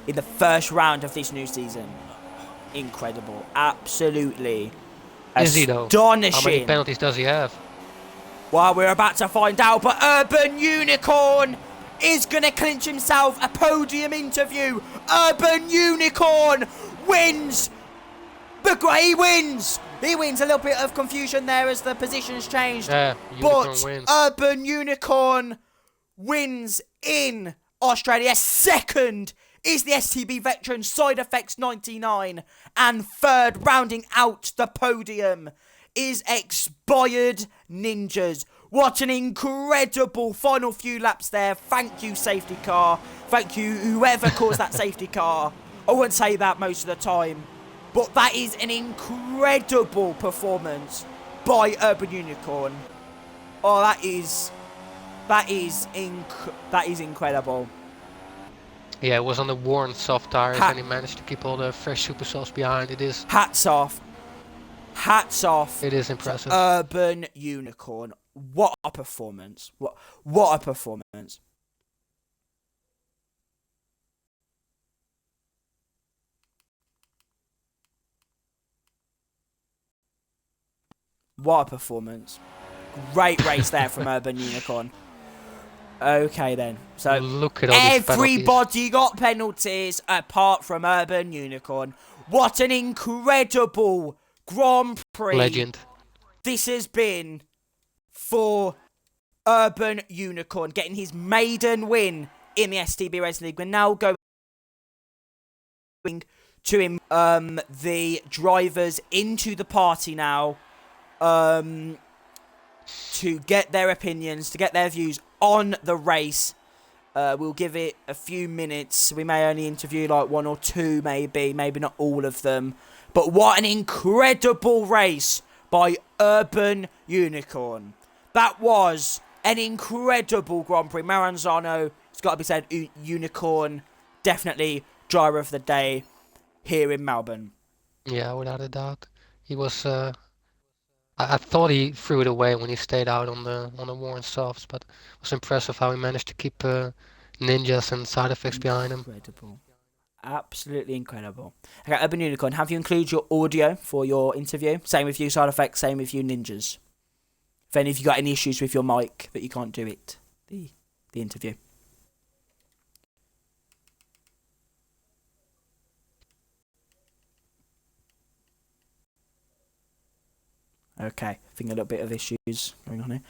Speaker 1: in the first round of this new season. Incredible, absolutely
Speaker 2: Is he though?
Speaker 1: astonishing.
Speaker 2: How many penalties does he have?
Speaker 1: Well, we're about to find out, but Urban Unicorn is going to clinch himself a podium interview. Urban Unicorn wins. He wins. He wins. A little bit of confusion there as the positions changed.
Speaker 2: Yeah, Unicorn
Speaker 1: But
Speaker 2: wins.
Speaker 1: Urban Unicorn wins in Australia. 2nd is the STB veteran Side Effects 99. And 3rd, rounding out the podium, is Expired Ninjas. What an incredible final few laps there. Thank you, safety car. Thank you, whoever caused that safety car. I wouldn't say that most of the time, but that is an incredible performance by Urban Unicorn. Oh, that is incredible.
Speaker 2: Yeah, it was on the worn soft tires, and he managed to keep all the fresh super softs behind. It is
Speaker 1: Hats off. Hats off.
Speaker 2: It is impressive.
Speaker 1: Urban Unicorn. What a performance. What a performance. What a performance. Great race there from Urban Unicorn. Okay then. So
Speaker 2: look at all these
Speaker 1: everybody
Speaker 2: penalties.
Speaker 1: got penalties apart from Urban Unicorn. What an incredible Grand Prix
Speaker 2: Legend.
Speaker 1: this has been for Urban Unicorn, getting his maiden win in the STB Racing League. We're now going to him, the drivers into the party now, to get their opinions, to get their views on the race. We'll give it a few minutes. We may only interview like 1 or 2, maybe not all of them. But what an incredible race by Urban Unicorn. That was an incredible Grand Prix. Maranzano, it's got to be said, Unicorn, definitely driver of the day here in Melbourne.
Speaker 2: Yeah, without a doubt. He was. I thought he threw it away when he stayed out on the worn softs, but it was impressive how he managed to keep ninjas and side effects behind him.
Speaker 1: Incredible. Absolutely incredible. Okay, Urban Unicorn, have you included your audio for your interview? Same with you, side effects. Same with you, ninjas. If any of you got any issues with your mic that you can't do it, the interview. Okay, I think a little bit of issues going on here.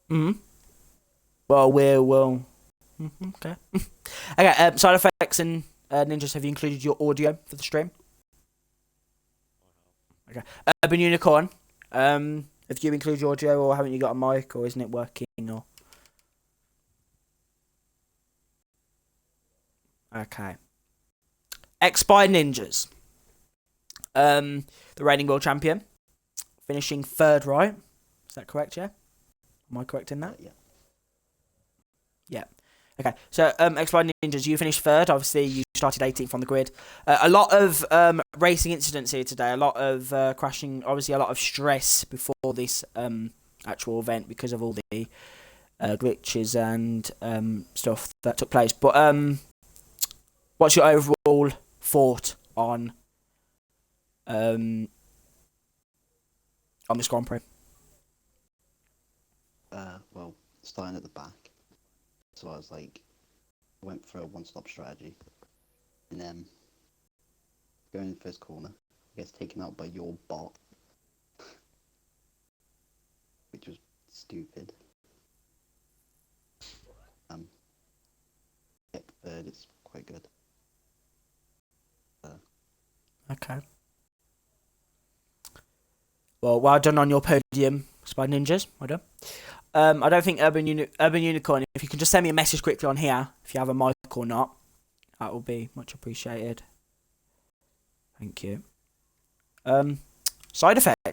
Speaker 1: Hmm. Well, we'll. Okay. Okay. Side effects and ninjas. Have you included your audio for the stream? Okay. Urban Unicorn. Have you included your audio, or haven't you got a mic, or isn't it working, or? Okay. X by Ninjas. The reigning world champion, finishing third, right? Is that correct? Yeah. Am I correct in that?
Speaker 3: Yeah.
Speaker 1: Yeah. Okay. So, X by Ninjas, you finished third. Obviously, you started 18th on the grid. A lot of racing incidents here today. A lot of crashing. Obviously, a lot of stress before this actual event because of all the glitches and stuff that took place. But what's your overall thought on this Grand Prix?
Speaker 3: Well, starting at the back, so I was like, went for a one-stop strategy, and then going in the first corner, I guess taken out by your bot, which was stupid. Get third is quite good.
Speaker 1: Okay. Well, well done on your podium, Spy Ninjas. Well done. I don't think Urban Unicorn, if you can just send me a message quickly on here, if you have a mic or not, that will be much appreciated. Thank you. Side effects.